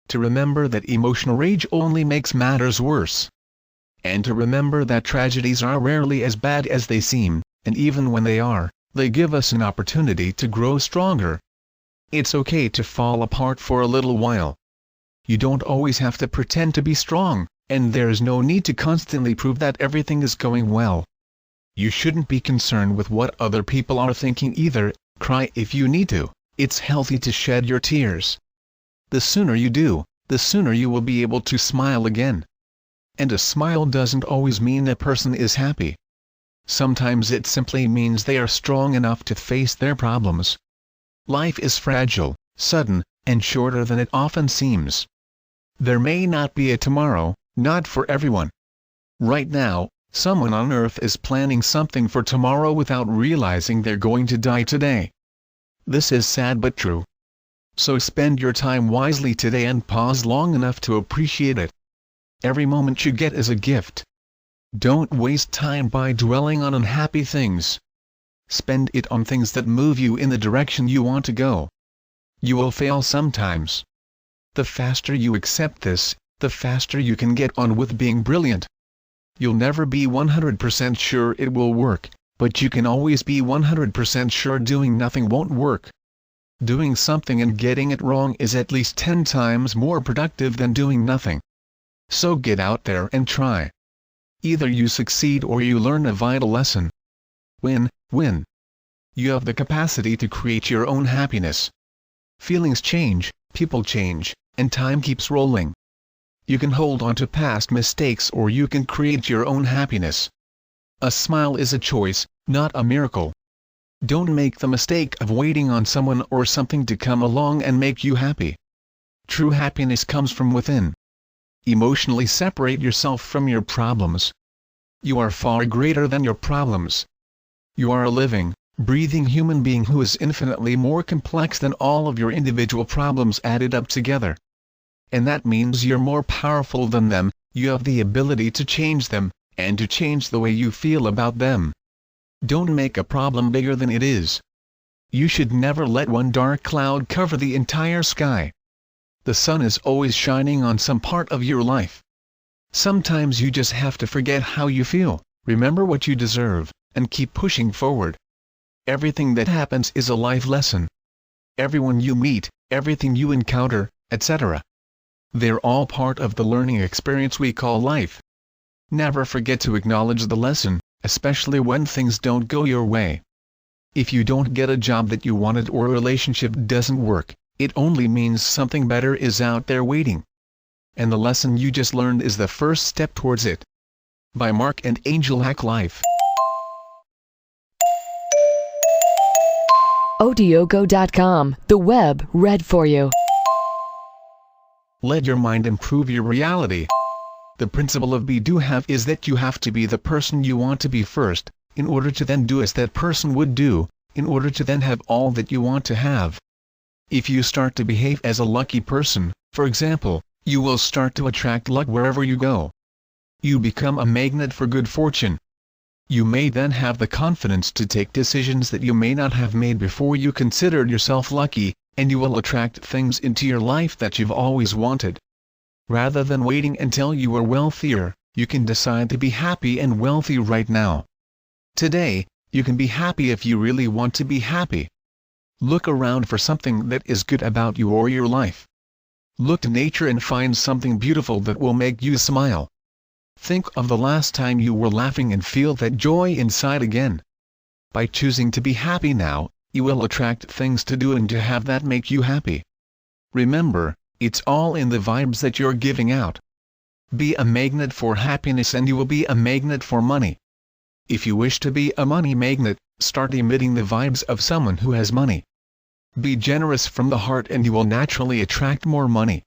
Speaker 2: To remember that emotional rage only makes matters worse. And to remember that tragedies are rarely as bad as they seem, and even when they are, they give us an opportunity to grow stronger. It's okay to fall apart for a little while. You don't always have to pretend to be strong, and there's no need to constantly prove that everything is going well. You shouldn't be concerned with what other people are thinking either. Cry if you need to. It's healthy to shed your tears. The sooner you do, the sooner you will be able to smile again. And a smile doesn't always mean a person is happy. Sometimes it simply means they are strong enough to face their problems. Life is fragile, sudden, and shorter than it often seems. There may not be a tomorrow, not for everyone. Right now, someone on earth is planning something for tomorrow without realizing they're going to die today. This is sad but true. So spend your time wisely today and pause long enough to appreciate it. Every moment you get is a gift. Don't waste time by dwelling on unhappy things. Spend it on things that move you in the direction you want to go. You will fail sometimes. The faster you accept this, the faster you can get on with being brilliant. You'll never be 100% sure it will work, but you can always be 100% sure doing nothing won't work. Doing something and getting it wrong is at least 10 times more productive than doing nothing. So get out there and try. Either you succeed or you learn a vital lesson. Win, win. You have the capacity to create your own happiness. Feelings change, people change, and time keeps rolling. You can hold on to past mistakes or you can create your own happiness. A smile is a choice, not a miracle. Don't make the mistake of waiting on someone or something to come along and make you happy. True happiness comes from within. Emotionally separate yourself from your problems. You are far greater than your problems. You are a living, breathing human being who is infinitely more complex than all of your individual problems added up together. And that means you're more powerful than them, you have the ability to change them, and to change the way you feel about them. Don't make a problem bigger than it is. You should never let one dark cloud cover the entire sky. The sun is always shining on some part of your life. Sometimes you just have to forget how you feel, remember what you deserve, and keep pushing forward. Everything that happens is a life lesson. Everyone you meet, everything you encounter, etc. They're all part of the learning experience we call life. Never forget to acknowledge the lesson, especially when things don't go your way. If you don't get a job that you wanted or a relationship doesn't work, it only means something better is out there waiting. And the lesson you just learned is the first step towards it. By Mark and Angel Hack Life.
Speaker 1: Odiogo.com, the web read for you.
Speaker 2: Let your mind improve your reality. The principle of be do have is that you have to be the person you want to be first, in order to then do as that person would do, in order to then have all that you want to have. If you start to behave as a lucky person, for example, you will start to attract luck wherever you go. You become a magnet for good fortune. You may then have the confidence to take decisions that you may not have made before you considered yourself lucky, and you will attract things into your life that you've always wanted. Rather than waiting until you are wealthier, you can decide to be happy and wealthy right now. Today, you can be happy if you really want to be happy. Look around for something that is good about you or your life. Look to nature and find something beautiful that will make you smile. Think of the last time you were laughing and feel that joy inside again. By choosing to be happy now, you will attract things to do and to have that make you happy. Remember, it's all in the vibes that you're giving out. Be a magnet for happiness and you will be a magnet for money. If you wish to be a money magnet, start emitting the vibes of someone who has money. Be generous from the heart and you will naturally attract more money.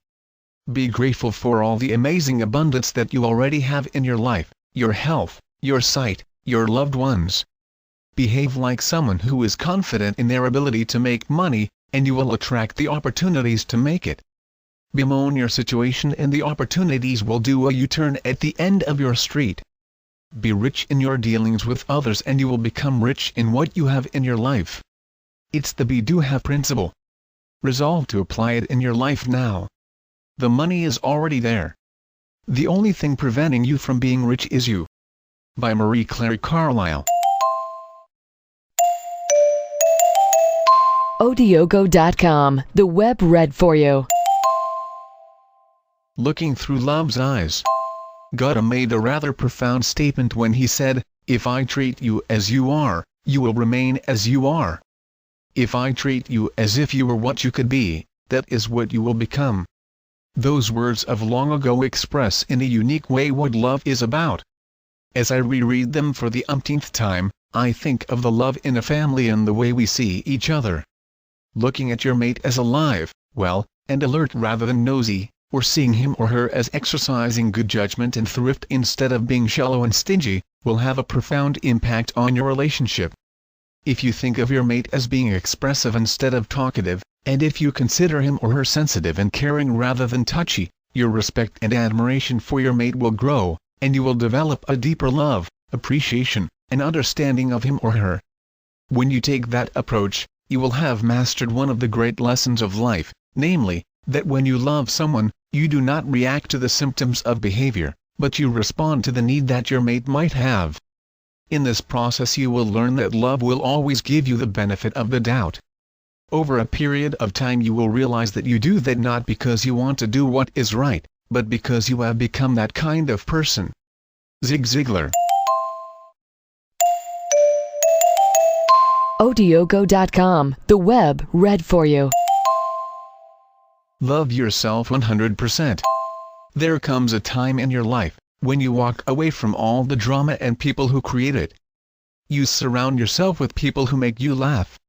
Speaker 2: Be grateful for all the amazing abundance that you already have in your life, your health, your sight, your loved ones. Behave like someone who is confident in their ability to make money, and you will attract the opportunities to make it. Bemoan your situation and the opportunities will do a U-turn at the end of your street. Be rich in your dealings with others and you will become rich in what you have in your life. It's the be-do-have principle. Resolve to apply it in your life now. The money is already there. The only thing preventing you from being rich is you. By Marie Claire Carlisle.
Speaker 1: Odiogo.com, the web read for you.
Speaker 2: Looking through love's eyes. Goethe made a rather profound statement when he said, "If I treat you as you are, you will remain as you are. If I treat you as if you were what you could be, that is what you will become." Those words of long ago express in a unique way what love is about. As I reread them for the umpteenth time, I think of the love in a family and the way we see each other. Looking at your mate as alive, well, and alert rather than nosy, or seeing him or her as exercising good judgment and thrift instead of being shallow and stingy, will have a profound impact on your relationship. If you think of your mate as being expressive instead of talkative, and if you consider him or her sensitive and caring rather than touchy, your respect and admiration for your mate will grow, and you will develop a deeper love, appreciation, and understanding of him or her. When you take that approach, you will have mastered one of the great lessons of life, namely, that when you love someone, you do not react to the symptoms of behavior, but you respond to the need that your mate might have. In this process you will learn that love will always give you the benefit of the doubt. Over a period of time you will realize that you do that not because you want to do what is right, but because you have become that kind of person. Zig Ziglar.
Speaker 1: Odiogo.com, the web read for you.
Speaker 2: Love yourself 100%. There comes a time in your life when you walk away from all the drama and people who create it. You surround yourself with people who make you laugh.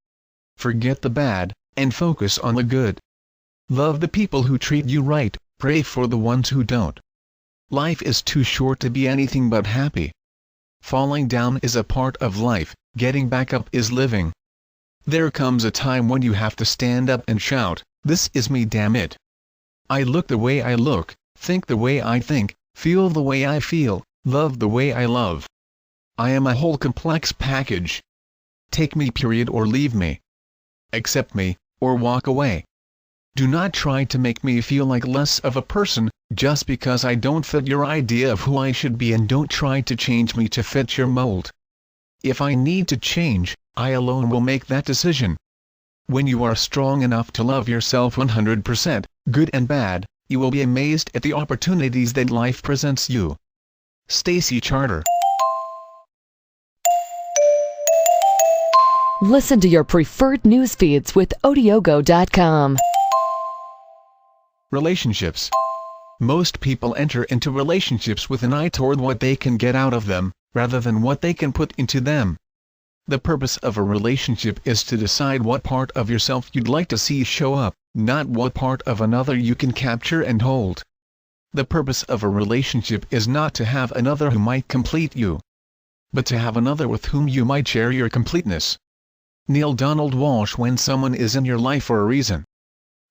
Speaker 2: Forget the bad, and focus on the good. Love the people who treat you right, pray for the ones who don't. Life is too short to be anything but happy. Falling down is a part of life, getting back up is living. There comes a time when you have to stand up and shout, "This is me, damn it. I look the way I look, think the way I think, feel the way I feel, love the way I love. I am a whole complex package. Take me period or leave me. Accept me, or walk away. Do not try to make me feel like less of a person, just because I don't fit your idea of who I should be, and don't try to change me to fit your mold. If I need to change, I alone will make that decision." When you are strong enough to love yourself 100%, good and bad, you will be amazed at the opportunities that life presents you. Stacy Charter.
Speaker 1: Listen to your preferred news feeds with Odiogo.com.
Speaker 2: Relationships. Most people enter into relationships with an eye toward what they can get out of them, rather than what they can put into them. The purpose of a relationship is to decide what part of yourself you'd like to see show up, not what part of another you can capture and hold. The purpose of a relationship is not to have another who might complete you, but to have another with whom you might share your completeness. Neil Donald Walsh. When someone is in your life for a reason,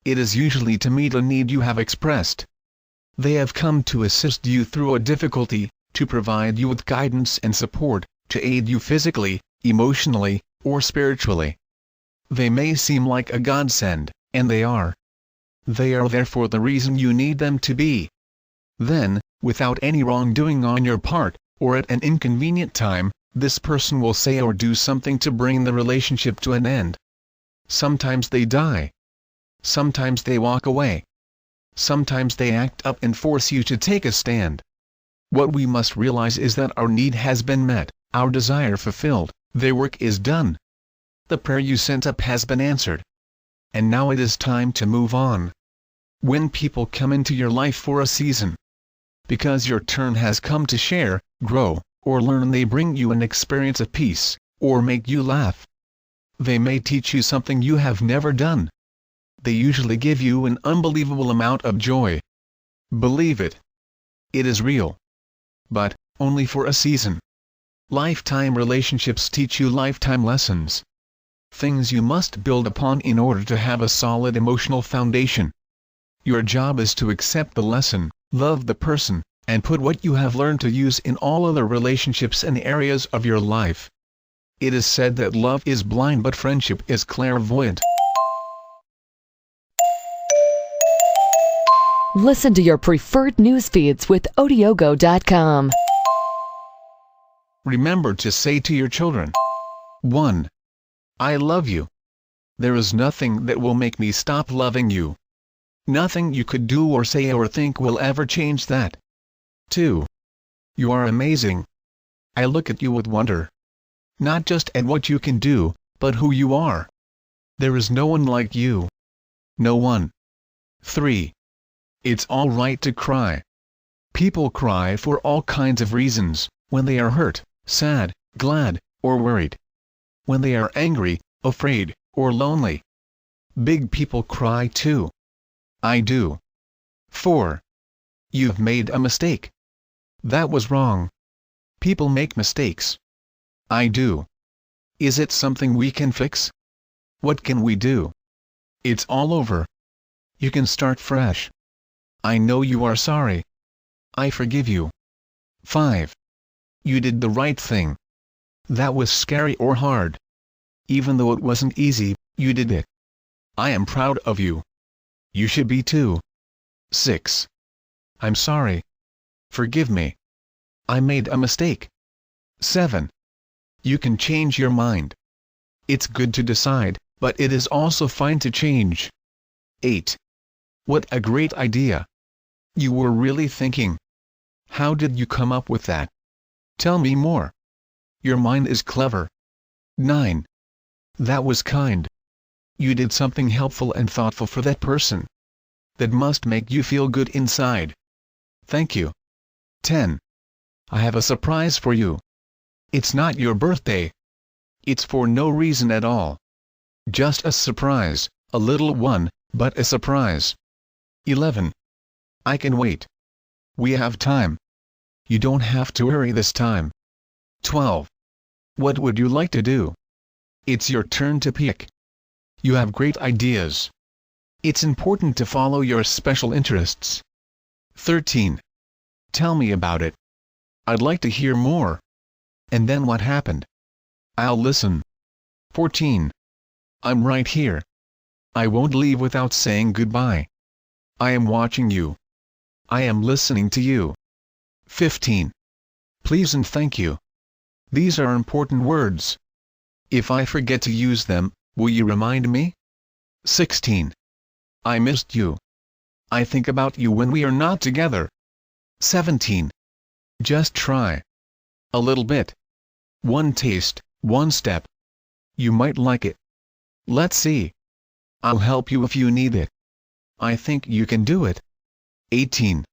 Speaker 2: it is usually to meet a need you have expressed. They have come to assist you through a difficulty, to provide you with guidance and support, to aid you physically, emotionally, or spiritually. They may seem like a godsend, and they are. They are there for the reason you need them to be. Then, without any wrongdoing on your part, or at an inconvenient time, this person will say or do something to bring the relationship to an end. Sometimes they die. Sometimes they walk away. Sometimes they act up and force you to take a stand. What we must realize is that our need has been met, our desire fulfilled, their work is done. The prayer you sent up has been answered. And now it is time to move on. When people come into your life for a season, because your turn has come to share, grow, or learn, they bring you an experience of peace, or make you laugh. They may teach you something you have never done. They usually give you an unbelievable amount of joy. Believe it. It is real. But, only for a season. Lifetime relationships teach you lifetime lessons. Things you must build upon in order to have a solid emotional foundation. Your job is to accept the lesson, love the person, and put what you have learned to use in all other relationships and areas of your life. It is said that love is blind but friendship is clairvoyant.
Speaker 1: Listen to your preferred news feeds with Odiogo.com.
Speaker 2: Remember to say to your children, 1. I love you. There is nothing that will make me stop loving you. Nothing you could do or say or think will ever change that. 2. You are amazing. I look at you with wonder. Not just at what you can do, but who you are. There is no one like you. No one. 3. It's all right to cry. People cry for all kinds of reasons, when they are hurt, sad, glad, or worried. When they are angry, afraid, or lonely. Big people cry too. I do. 4. You've made a mistake. That was wrong. People make mistakes. I do. Is it something we can fix? What can we do? It's all over. You can start fresh. I know you are sorry. I forgive you. 5. You did the right thing. That was scary or hard. Even though it wasn't easy, You did it. I am proud of you. You should be too. 6. I'm sorry. Forgive me. I made a mistake. 7. You can change your mind. It's good to decide, but it is also fine to change. 8. What a great idea. You were really thinking. How did you come up with that? Tell me more. Your mind is clever. 9. That was kind. You did something helpful and thoughtful for that person. That must make you feel good inside. Thank you. 10. I have a surprise for you. It's not your birthday. It's for no reason at all. Just a surprise, a little one, but a surprise. 11. I can wait. We have time. You don't have to hurry this time. 12. What would you like to do? It's your turn to pick. You have great ideas. It's important to follow your special interests. 13. Tell me about it. I'd like to hear more. And then what happened? I'll listen. 14. I'm right here. I won't leave without saying goodbye. I am watching you. I am listening to you. 15. Please and thank you. These are important words. If I forget to use them, will you remind me? 16. I missed you. I think about you when we are not together. 17. Just try. A little bit. One taste, one step. You might like it. Let's see. I'll help you if you need it. I think you can do it. 18.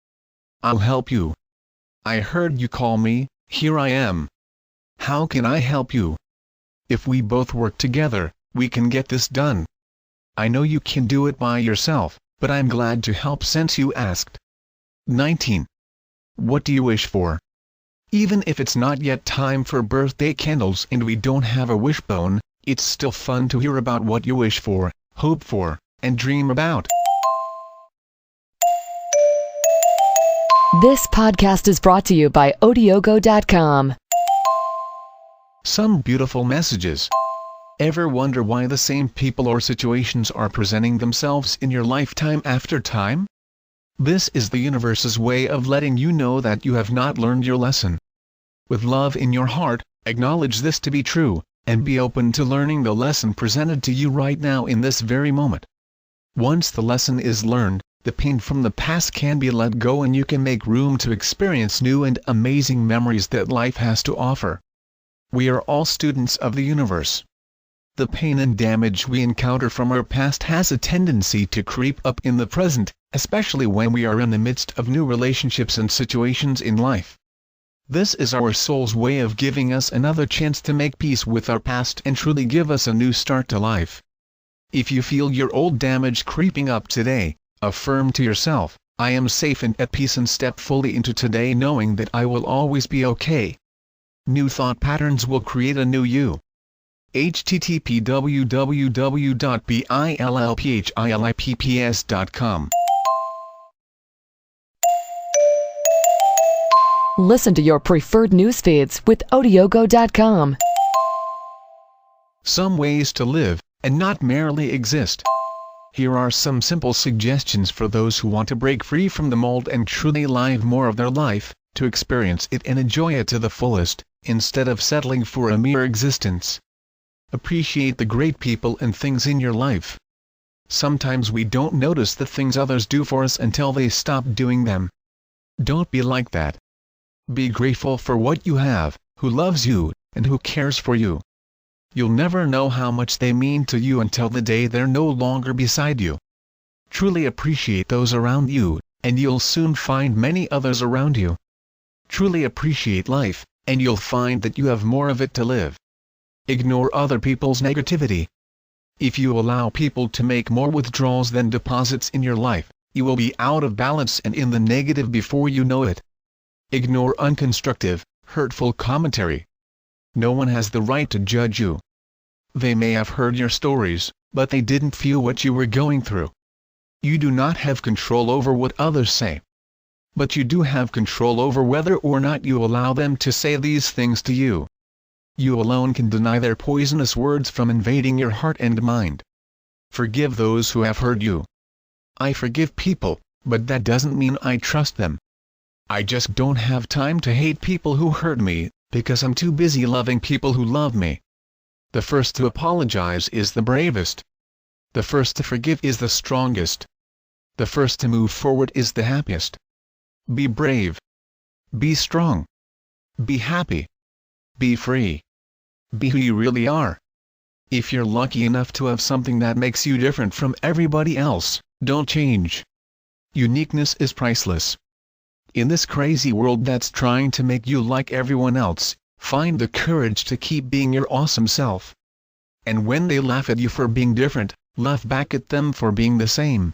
Speaker 2: I'll help you. I heard you call me, here I am. How can I help you? If we both work together, we can get this done. I know you can do it by yourself, but I'm glad to help since you asked. 19. What do you wish for? Even if it's not yet time for birthday candles and we don't have a wishbone, it's still fun to hear about what you wish for, hope for, and dream about.
Speaker 1: This podcast is brought to you by Odiogo.com.
Speaker 2: Some beautiful messages. Ever wonder why the same people or situations are presenting themselves in your lifetime after time? This is the universe's way of letting you know that you have not learned your lesson. With love in your heart, acknowledge this to be true, and be open to learning the lesson presented to you right now in this very moment. Once the lesson is learned, the pain from the past can be let go and you can make room to experience new and amazing memories that life has to offer. We are all students of the universe. The pain and damage we encounter from our past has a tendency to creep up in the present, especially when we are in the midst of new relationships and situations in life. This is our soul's way of giving us another chance to make peace with our past and truly give us a new start to life. If you feel your old damage creeping up today, affirm to yourself, I am safe and at peace, and step fully into today knowing that I will always be okay. New thought patterns will create a new you. http www.billphilipps.com.
Speaker 1: Listen to your preferred news feeds with Odiogo.com.
Speaker 2: Some ways to live, and not merely exist. Here are some simple suggestions for those who want to break free from the mold and truly live more of their life, to experience it and enjoy it to the fullest, instead of settling for a mere existence. Appreciate the great people and things in your life. Sometimes we don't notice the things others do for us until they stop doing them. Don't be like that. Be grateful for what you have, who loves you, and who cares for you. You'll never know how much they mean to you until the day they're no longer beside you. Truly appreciate those around you, and you'll soon find many others around you. Truly appreciate life, and you'll find that you have more of it to live. Ignore other people's negativity. If you allow people to make more withdrawals than deposits in your life, you will be out of balance and in the negative before you know it. Ignore unconstructive, hurtful commentary. No one has the right to judge you. They may have heard your stories, but they didn't feel what you were going through. You do not have control over what others say. But you do have control over whether or not you allow them to say these things to you. You alone can deny their poisonous words from invading your heart and mind. Forgive those who have hurt you. I forgive people, but that doesn't mean I trust them. I just don't have time to hate people who hurt me, because I'm too busy loving people who love me. The first to apologize is the bravest. The first to forgive is the strongest. The first to move forward is the happiest. Be brave. Be strong. Be happy. Be free. Be who you really are. If you're lucky enough to have something that makes you different from everybody else, don't change. Uniqueness is priceless. In this crazy world that's trying to make you like everyone else, find the courage to keep being your awesome self. And when they laugh at you for being different, laugh back at them for being the same.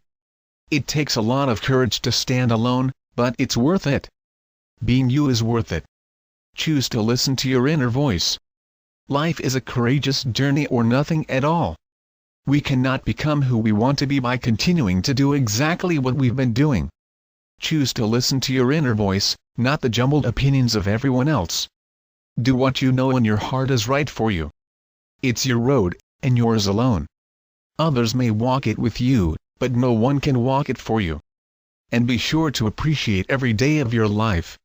Speaker 2: It takes a lot of courage to stand alone, but it's worth it. Being you is worth it. Choose to listen to your inner voice. Life is a courageous journey or nothing at all. We cannot become who we want to be by continuing to do exactly what we've been doing. Choose to listen to your inner voice, not the jumbled opinions of everyone else. Do what you know in your heart is right for you. It's your road, and yours alone. Others may walk it with you, but no one can walk it for you. And be sure to appreciate every day of your life.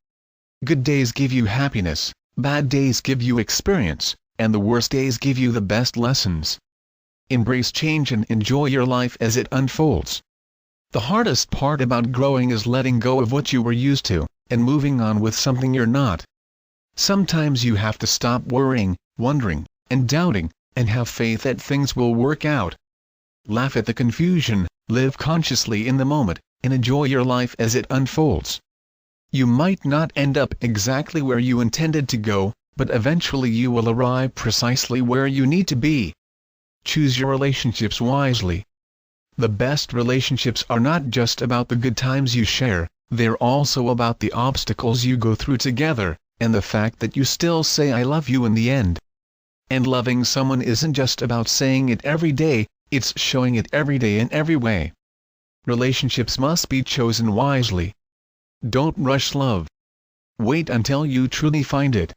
Speaker 2: Good days give you happiness, bad days give you experience, and the worst days give you the best lessons. Embrace change and enjoy your life as it unfolds. The hardest part about growing is letting go of what you were used to, and moving on with something you're not. Sometimes you have to stop worrying, wondering, and doubting, and have faith that things will work out. Laugh at the confusion, live consciously in the moment, and enjoy your life as it unfolds. You might not end up exactly where you intended to go, but eventually you will arrive precisely where you need to be. Choose your relationships wisely. The best relationships are not just about the good times you share, they're also about the obstacles you go through together, and the fact that you still say I love you in the end. And loving someone isn't just about saying it every day, it's showing it every day in every way. Relationships must be chosen wisely. Don't rush love. Wait until you truly find it.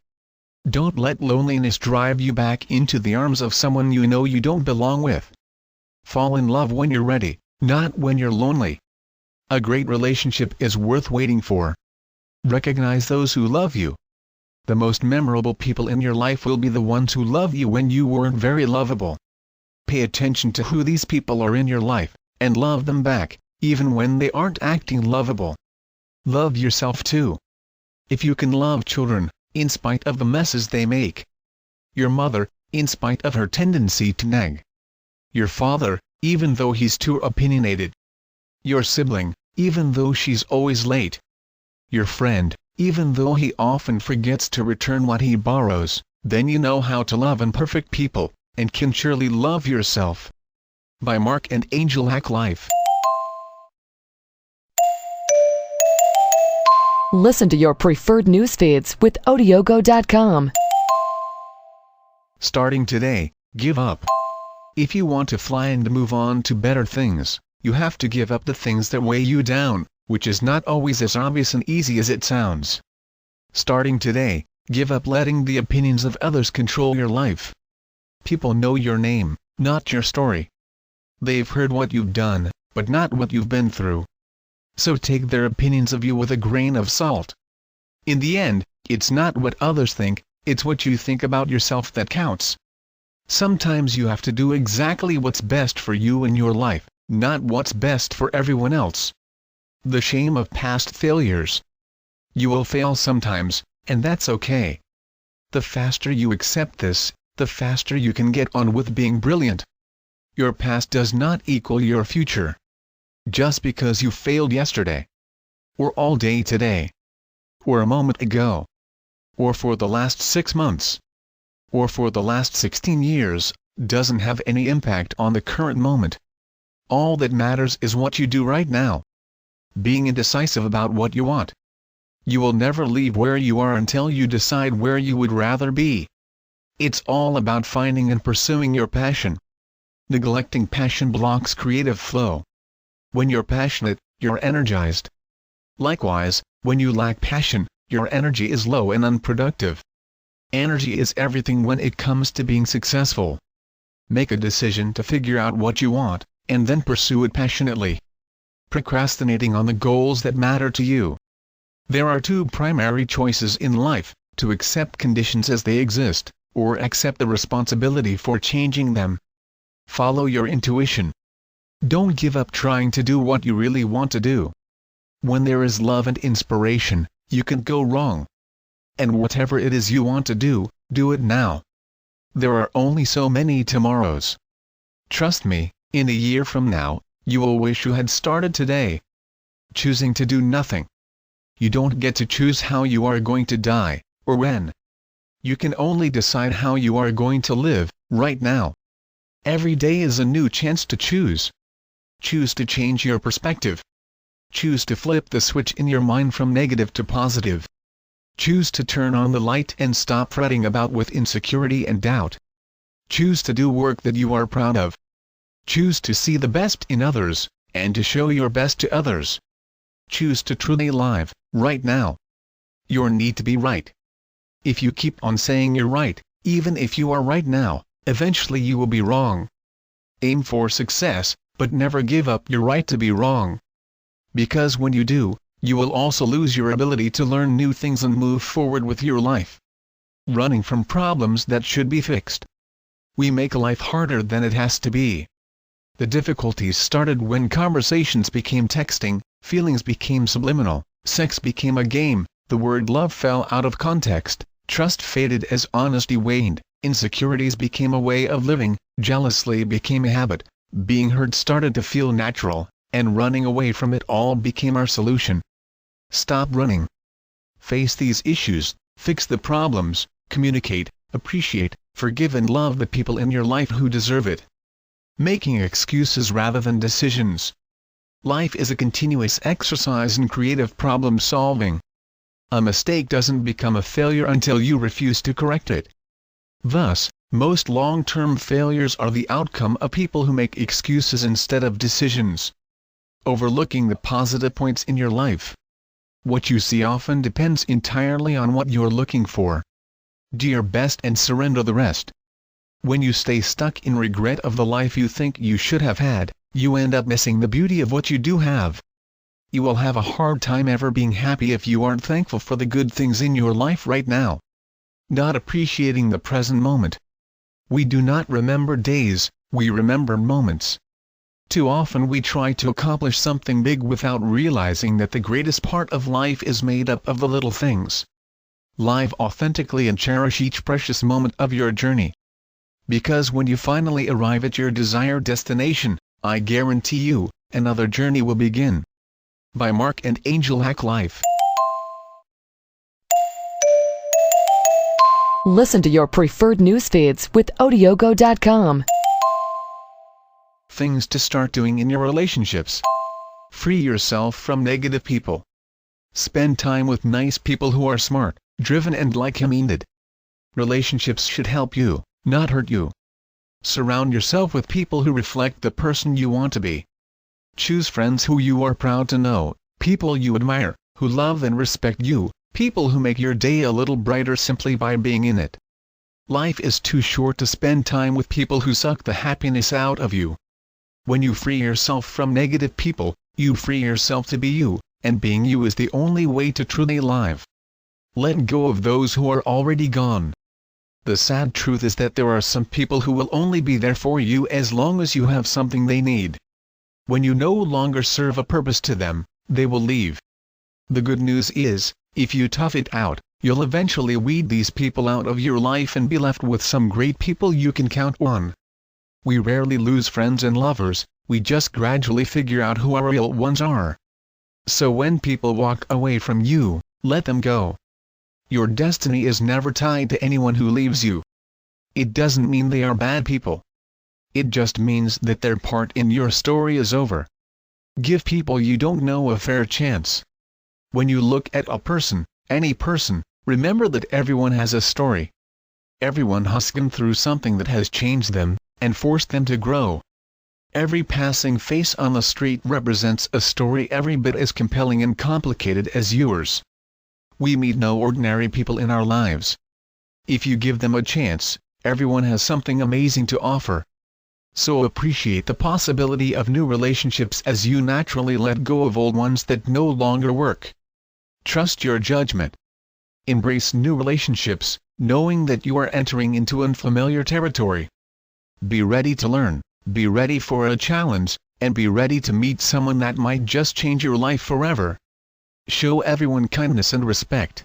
Speaker 2: Don't let loneliness drive you back into the arms of someone you know you don't belong with. Fall in love when you're ready, not when you're lonely. A great relationship is worth waiting for. Recognize those who love you. The most memorable people in your life will be the ones who love you when you weren't very lovable. Pay attention to who these people are in your life, and love them back, even when they aren't acting lovable. Love yourself too. If you can love children, in spite of the messes they make. Your mother, in spite of her tendency to nag. Your father, even though he's too opinionated. Your sibling, even though she's always late. Your friend, even though he often forgets to return what he borrows, then you know how to love imperfect people, and can surely love yourself. By Mark and Angel Hack Life.
Speaker 1: Listen to your preferred news feeds with Odiogo.com.
Speaker 2: Starting today, give up. If you want to fly and move on to better things, you have to give up the things that weigh you down, which is not always as obvious and easy as it sounds. Starting today, give up letting the opinions of others control your life. People know your name, not your story. They've heard what you've done, but not what you've been through. So take their opinions of you with a grain of salt. In the end, it's not what others think, it's what you think about yourself that counts. Sometimes you have to do exactly what's best for you in your life, not what's best for everyone else. The shame of past failures. You will fail sometimes, and that's okay. The faster you accept this, the faster you can get on with being brilliant. Your past does not equal your future. Just because you failed yesterday, or all day today, or a moment ago, or for the last 6 months, or for the last 16 years, doesn't have any impact on the current moment. All that matters is what you do right now. Being indecisive about what you want. You will never leave where you are until you decide where you would rather be. It's all about finding and pursuing your passion. Neglecting passion blocks creative flow. When you're passionate, you're energized. Likewise, when you lack passion, your energy is low and unproductive. Energy is everything when it comes to being successful. Make a decision to figure out what you want, and then pursue it passionately. Procrastinating on the goals that matter to you. There are two primary choices in life: to accept conditions as they exist, or accept the responsibility for changing them. Follow your intuition. Don't give up trying to do what you really want to do. When there is love and inspiration, you can't go wrong. And whatever it is you want to do it now. There are only so many tomorrows. Trust me, in a year from now, you will wish you had started today. Choosing to do nothing. You don't get to choose how you are going to die, or when. You can only decide how you are going to live, right now. Every day is a new chance to choose. Choose to change your perspective. Choose to flip the switch in your mind from negative to positive. Choose to turn on the light and stop fretting about with insecurity and doubt. Choose to do work that you are proud of. Choose to see the best in others, and to show your best to others. Choose to truly live, right now. Your need to be right. If you keep on saying you're right, even if you are right now, eventually you will be wrong. Aim for success, but never give up your right to be wrong. Because when you do, you will also lose your ability to learn new things and move forward with your life. Running from problems that should be fixed. We make life harder than it has to be. The difficulties started when conversations became texting, feelings became subliminal, sex became a game, the word love fell out of context, trust faded as honesty waned, insecurities became a way of living, jealousy became a habit, being hurt started to feel natural, and running away from it all became our solution. Stop running. Face these issues, fix the problems, communicate, appreciate, forgive and love the people in your life who deserve it. Making excuses rather than decisions. Life is a continuous exercise in creative problem solving. A mistake doesn't become a failure until you refuse to correct it. Thus, most long-term failures are the outcome of people who make excuses instead of decisions. Overlooking the positive points in your life. What you see often depends entirely on what you're looking for. Do your best and surrender the rest. When you stay stuck in regret of the life you think you should have had, you end up missing the beauty of what you do have. You will have a hard time ever being happy if you aren't thankful for the good things in your life right now. Not appreciating the present moment. We do not remember days, we remember moments. Too often we try to accomplish something big without realizing that the greatest part of life is made up of the little things. Live authentically and cherish each precious moment of your journey. Because when you finally arrive at your desired destination, I guarantee you, another journey will begin. By Mark and Angel Hack Life.
Speaker 1: Listen to your preferred news feeds with Odiogo.com.
Speaker 2: Things to start doing in your relationships. Free yourself from negative people. Spend time with nice people who are smart, driven and like-minded. Relationships should help you, not hurt you. Surround yourself with people who reflect the person you want to be. Choose friends who you are proud to know, people you admire, who love and respect you, people who make your day a little brighter simply by being in it. Life is too short to spend time with people who suck the happiness out of you. When you free yourself from negative people, you free yourself to be you, and being you is the only way to truly live. Let go of those who are already gone. The sad truth is that there are some people who will only be there for you as long as you have something they need. When you no longer serve a purpose to them, they will leave. The good news is, if you tough it out, you'll eventually weed these people out of your life and be left with some great people you can count on. We rarely lose friends and lovers, we just gradually figure out who our real ones are. So when people walk away from you, let them go. Your destiny is never tied to anyone who leaves you. It doesn't mean they are bad people. It just means that their part in your story is over. Give people you don't know a fair chance. When you look at a person, any person, remember that everyone has a story. Everyone has gone through something that has changed them, and forced them to grow. Every passing face on the street represents a story every bit as compelling and complicated as yours. We meet no ordinary people in our lives. If you give them a chance, everyone has something amazing to offer. So appreciate the possibility of new relationships as you naturally let go of old ones that no longer work. Trust your judgment. Embrace new relationships, knowing that you are entering into unfamiliar territory. Be ready to learn, be ready for a challenge, and be ready to meet someone that might just change your life forever. Show everyone kindness and respect.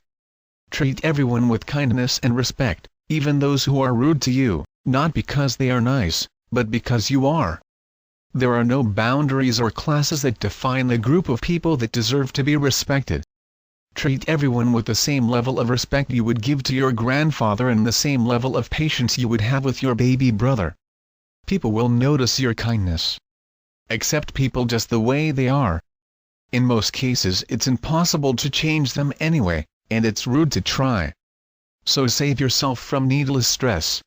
Speaker 2: Treat everyone with kindness and respect, even those who are rude to you, not because they are nice, but because you are. There are no boundaries or classes that define the group of people that deserve to be respected. Treat everyone with the same level of respect you would give to your grandfather and the same level of patience you would have with your baby brother. People will notice your kindness. Accept people just the way they are. In most cases it's impossible to change them anyway, and it's rude to try. So save yourself from needless stress.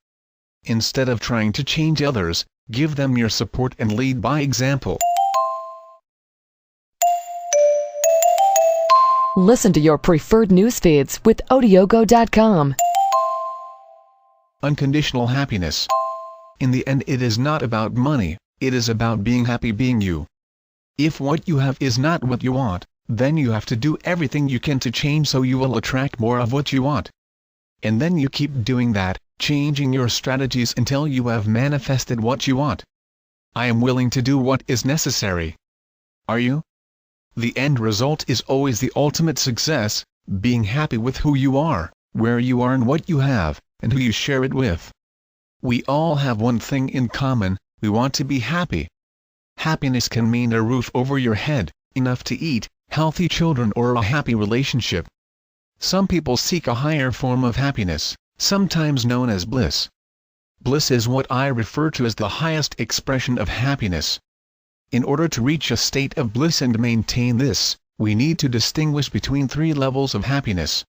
Speaker 2: Instead of trying to change others, give them your support and lead by example.
Speaker 1: Listen to your preferred news feeds with Odiogo.com.
Speaker 2: Unconditional happiness. In the end, it is not about money, it is about being happy being you. If what you have is not what you want, then you have to do everything you can to change so you will attract more of what you want. And then you keep doing that, changing your strategies until you have manifested what you want. I am willing to do what is necessary. Are you? The end result is always the ultimate success, being happy with who you are, where you are and what you have, and who you share it with. We all have one thing in common, we want to be happy. Happiness can mean a roof over your head, enough to eat, healthy children, or a happy relationship. Some people seek a higher form of happiness, sometimes known as bliss. Bliss is what I refer to as the highest expression of happiness. In order to reach a state of bliss and maintain this, we need to distinguish between 3 levels of happiness.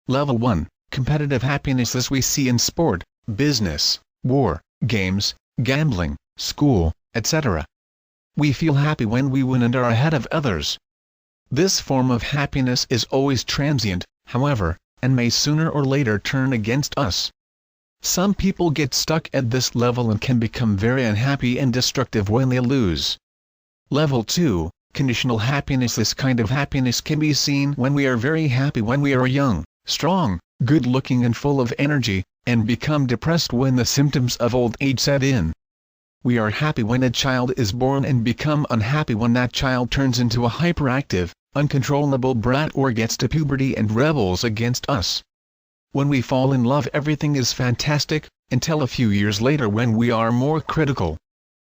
Speaker 2: Level 1, competitive happiness, as we see in sport, business, war, games, gambling, school, etc. We feel happy when we win and are ahead of others. This form of happiness is always transient, however, and may sooner or later turn against us. Some people get stuck at this level and can become very unhappy and destructive when they lose. Level 2, conditional happiness. This kind of happiness can be seen when we are very happy when we are young, strong, good-looking and full of energy, and become depressed when the symptoms of old age set in. We are happy when a child is born and become unhappy when that child turns into a hyperactive, uncontrollable brat or gets to puberty and rebels against us. When we fall in love, everything is fantastic, until a few years later when we are more critical.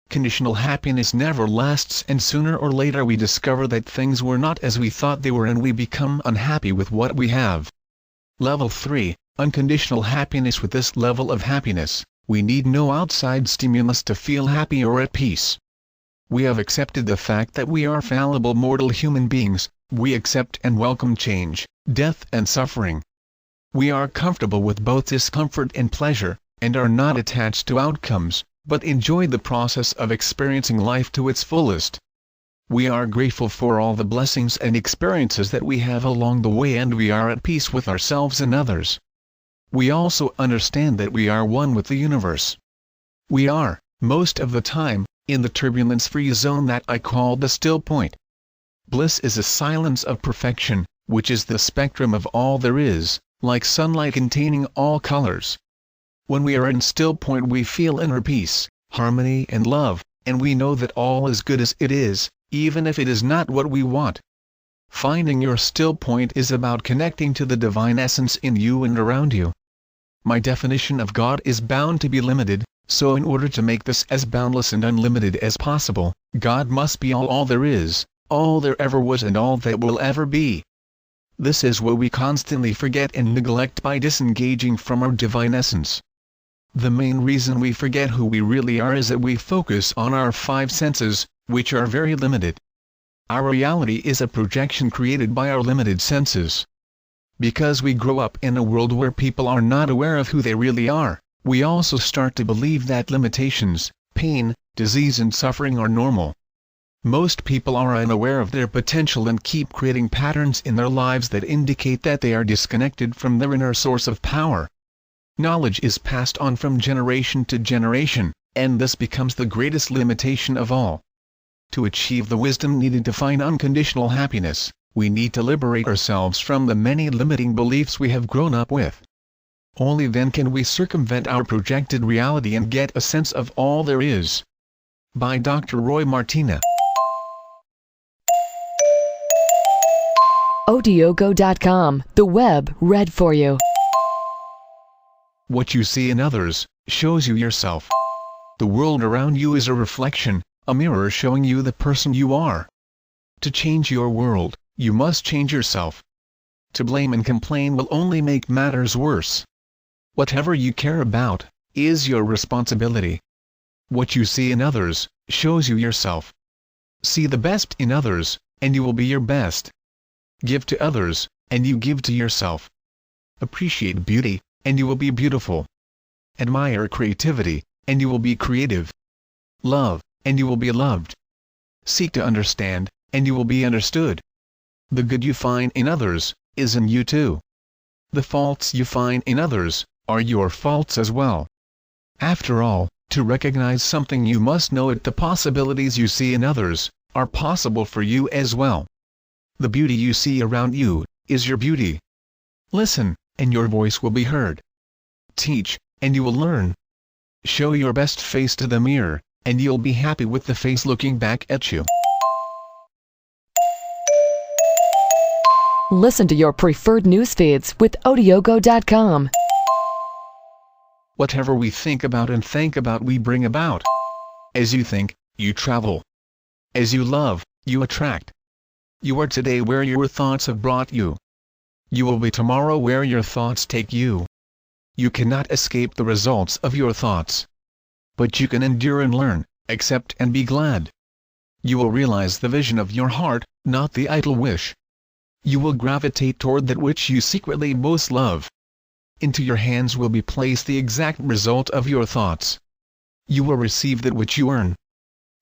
Speaker 2: Conditional happiness never lasts, and sooner or later we discover that things were not as we thought they were and we become unhappy with what we have. Level 3, unconditional happiness. With this level of happiness, we need no outside stimulus to feel happy or at peace. We have accepted the fact that we are fallible mortal human beings, we accept and welcome change, death and suffering. We are comfortable with both discomfort and pleasure, and are not attached to outcomes, but enjoy the process of experiencing life to its fullest. We are grateful for all the blessings and experiences that we have along the way, and we are at peace with ourselves and others. We also understand that we are one with the universe. We are, most of the time, in the turbulence-free zone that I call the still point. Bliss is a silence of perfection, which is the spectrum of all there is, like sunlight containing all colors. When we are in still point, we feel inner peace, harmony and love, and we know that all is good as it is, even if it is not what we want. Finding your still point is about connecting to the divine essence in you and around you. My definition of God is bound to be limited, so in order to make this as boundless and unlimited as possible, God must be all there is, all there ever was and all that will ever be. This is what we constantly forget and neglect by disengaging from our divine essence. The main reason we forget who we really are is that we focus on our 5 senses, which are very limited. Our reality is a projection created by our limited senses. Because we grow up in a world where people are not aware of who they really are, we also start to believe that limitations, pain, disease and suffering are normal. Most people are unaware of their potential and keep creating patterns in their lives that indicate that they are disconnected from their inner source of power. Knowledge is passed on from generation to generation, And this becomes the greatest limitation of all. To achieve the wisdom needed to find unconditional happiness, we need to liberate ourselves from the many limiting beliefs we have grown up with. Only then can we circumvent our projected reality and get a sense of all there is. By Dr. Roy Martina.
Speaker 1: Odiogo.com, the web read for you.
Speaker 2: What you see in others shows you yourself. The world around you is a reflection, a mirror showing you the person you are. To change your world, you must change yourself. To blame and complain will only make matters worse. Whatever you care about is your responsibility. What you see in others shows you yourself. See the best in others, and you will be your best. Give to others, and you give to yourself. Appreciate beauty, and you will be beautiful. Admire creativity, and you will be creative. Love, and you will be loved. Seek to understand, and you will be understood. The good you find in others is in you too. The faults you find in others are your faults as well. After all, to recognize something you must know it. The possibilities you see in others are possible for you as well. The beauty you see around you is your beauty. Listen, and your voice will be heard. Teach, and you will learn. Show your best face to the mirror, and you'll be happy with the face looking back at you.
Speaker 1: Listen to your preferred news feeds with Odiogo.com.
Speaker 2: Whatever we think about and think about, we bring about. As you think, you travel. As you love, you attract. You are today where your thoughts have brought you. You will be tomorrow where your thoughts take you. You cannot escape the results of your thoughts. But you can endure and learn, accept and be glad. You will realize the vision of your heart, not the idle wish. You will gravitate toward that which you secretly most love. Into your hands will be placed the exact result of your thoughts. You will receive that which you earn.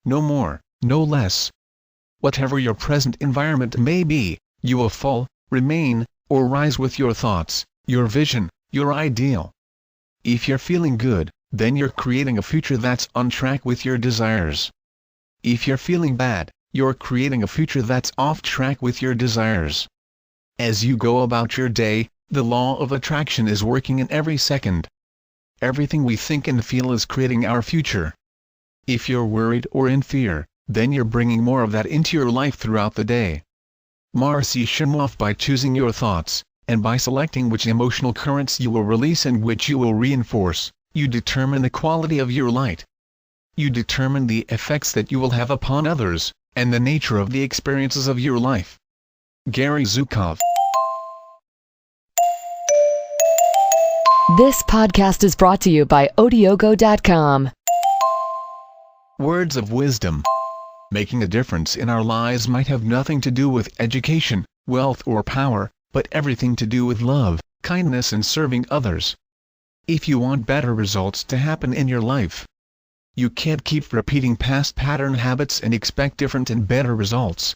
Speaker 2: No more, no less. Whatever your present environment may be, you will fall, remain, or rise with your thoughts, your vision, your ideal. If you're feeling good, then you're creating a future that's on track with your desires. If you're feeling bad, you're creating a future that's off track with your desires. As you go about your day, the law of attraction is working in every second. Everything we think and feel is creating our future. If you're worried or in fear, then you're bringing more of that into your life throughout the day. Marcy Shimoff. By choosing your thoughts, and by selecting which emotional currents you will release and which you will reinforce, you determine the quality of your light. You determine the effects that you will have upon others, and the nature of the experiences of your life. Gary Zukov.
Speaker 1: This podcast is brought to you by Odiogo.com.
Speaker 2: Words of wisdom. Making a difference in our lives might have nothing to do with education, wealth or power, but everything to do with love, kindness and serving others. If you want better results to happen in your life, you can't keep repeating past pattern habits and expect different and better results.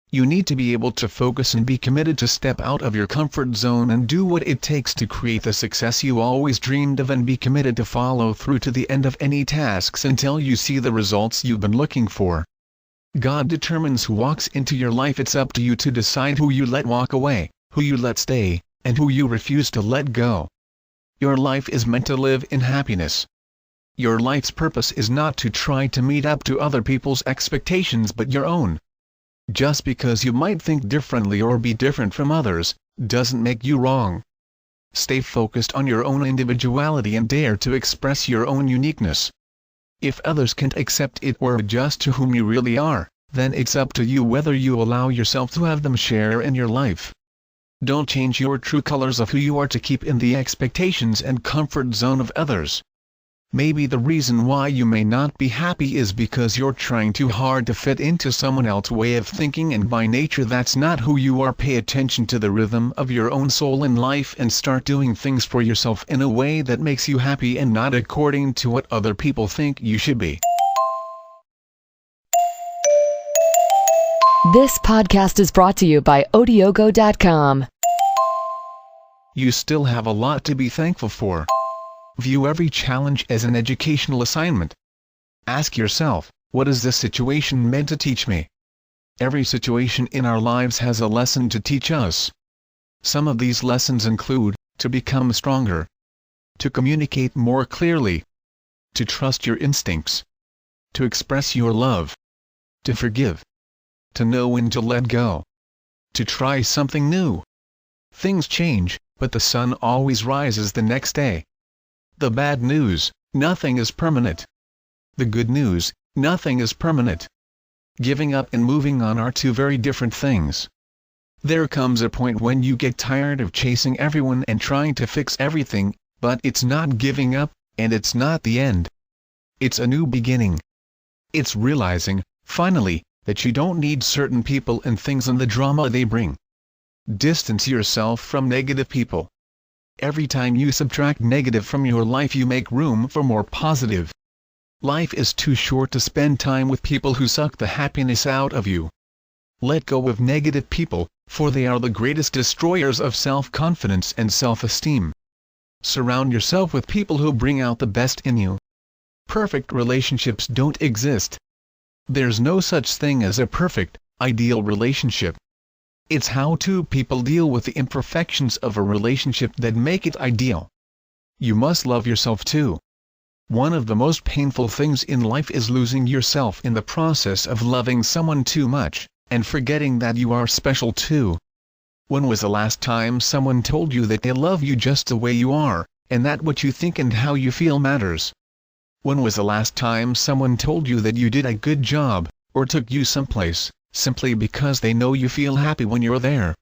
Speaker 2: You need to be able to focus and be committed to step out of your comfort zone and do what it takes to create the success you always dreamed of, and be committed to follow through to the end of any tasks until you see the results you've been looking for. God determines who walks into your life. It's up to you to decide who you let walk away, who you let stay, and who you refuse to let go. Your life is meant to live in happiness. Your life's purpose is not to try to meet up to other people's expectations but your own. Just because you might think differently or be different from others, doesn't make you wrong. Stay focused on your own individuality and dare to express your own uniqueness. If others can't accept it or adjust to whom you really are, then it's up to you whether you allow yourself to have them share in your life. Don't change your true colors of who you are to keep in the expectations and comfort zone of others. Maybe the reason why you may not be happy is because you're trying too hard to fit into someone else's way of thinking, and by nature that's not who you are. Pay attention to the rhythm of your own soul in life and start doing things for yourself in a way that makes you happy and not according to what other people think you should be.
Speaker 1: This podcast is brought to you by Odiogo.com.
Speaker 2: You still have a lot to be thankful for. View every challenge as an educational assignment, Ask yourself, what is this situation meant to teach me? Every situation in our lives has a lesson to teach us. Some of these lessons include, to become stronger, to communicate more clearly, to trust your instincts, to express your love, to forgive, to know when to let go, to try something new. Things change, but the sun always rises the next day. The bad news, nothing is permanent. The good news, nothing is permanent. Giving up and moving on are two very different things. There comes a point when you get tired of chasing everyone and trying to fix everything, but it's not giving up, and it's not the end. It's a new beginning. It's realizing, finally, that you don't need certain people and things and the drama they bring. Distance yourself from negative people. Every time you subtract negative from your life, you make room for more positive. Life is too short to spend time with people who suck the happiness out of you. Let go of negative people, for they are the greatest destroyers of self-confidence and self-esteem. Surround yourself with people who bring out the best in you. Perfect relationships don't exist. There's no such thing as a perfect, ideal relationship. It's how two people deal with the imperfections of a relationship that make it ideal. You must love yourself too. One of the most painful things in life is losing yourself in the process of loving someone too much, and forgetting that you are special too. When was the last time someone told you that they love you just the way you are, and that what you think and how you feel matters? When was the last time someone told you that you did a good job, or took you someplace, simply because they know you feel happy when you're there?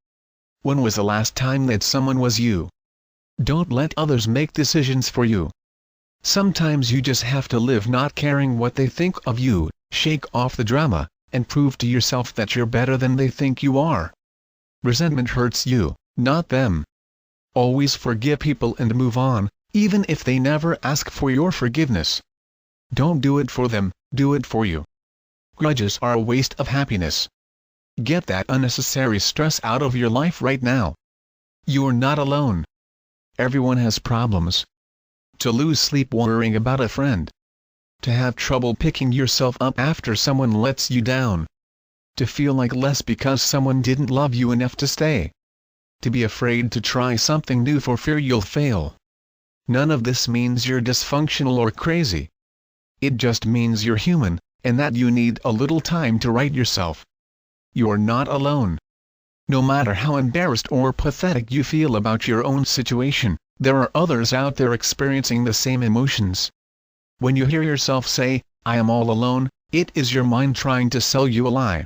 Speaker 2: When was the last time that someone was you? Don't let others make decisions for you. Sometimes you just have to live not caring what they think of you, shake off the drama, and prove to yourself that you're better than they think you are. Resentment hurts you, not them. Always forgive people and move on, even if they never ask for your forgiveness. Don't do it for them, do it for you. Grudges are a waste of happiness. Get that unnecessary stress out of your life right now. You're not alone. Everyone has problems. To lose sleep worrying about a friend. To have trouble picking yourself up after someone lets you down. To feel like less because someone didn't love you enough to stay. To be afraid to try something new for fear you'll fail. None of this means you're dysfunctional or crazy. It just means you're human, and that you need a little time to right yourself. You're not alone. No matter how embarrassed or pathetic you feel about your own situation, there are others out there experiencing the same emotions. When you hear yourself say, "I am all alone," it is your mind trying to sell you a lie.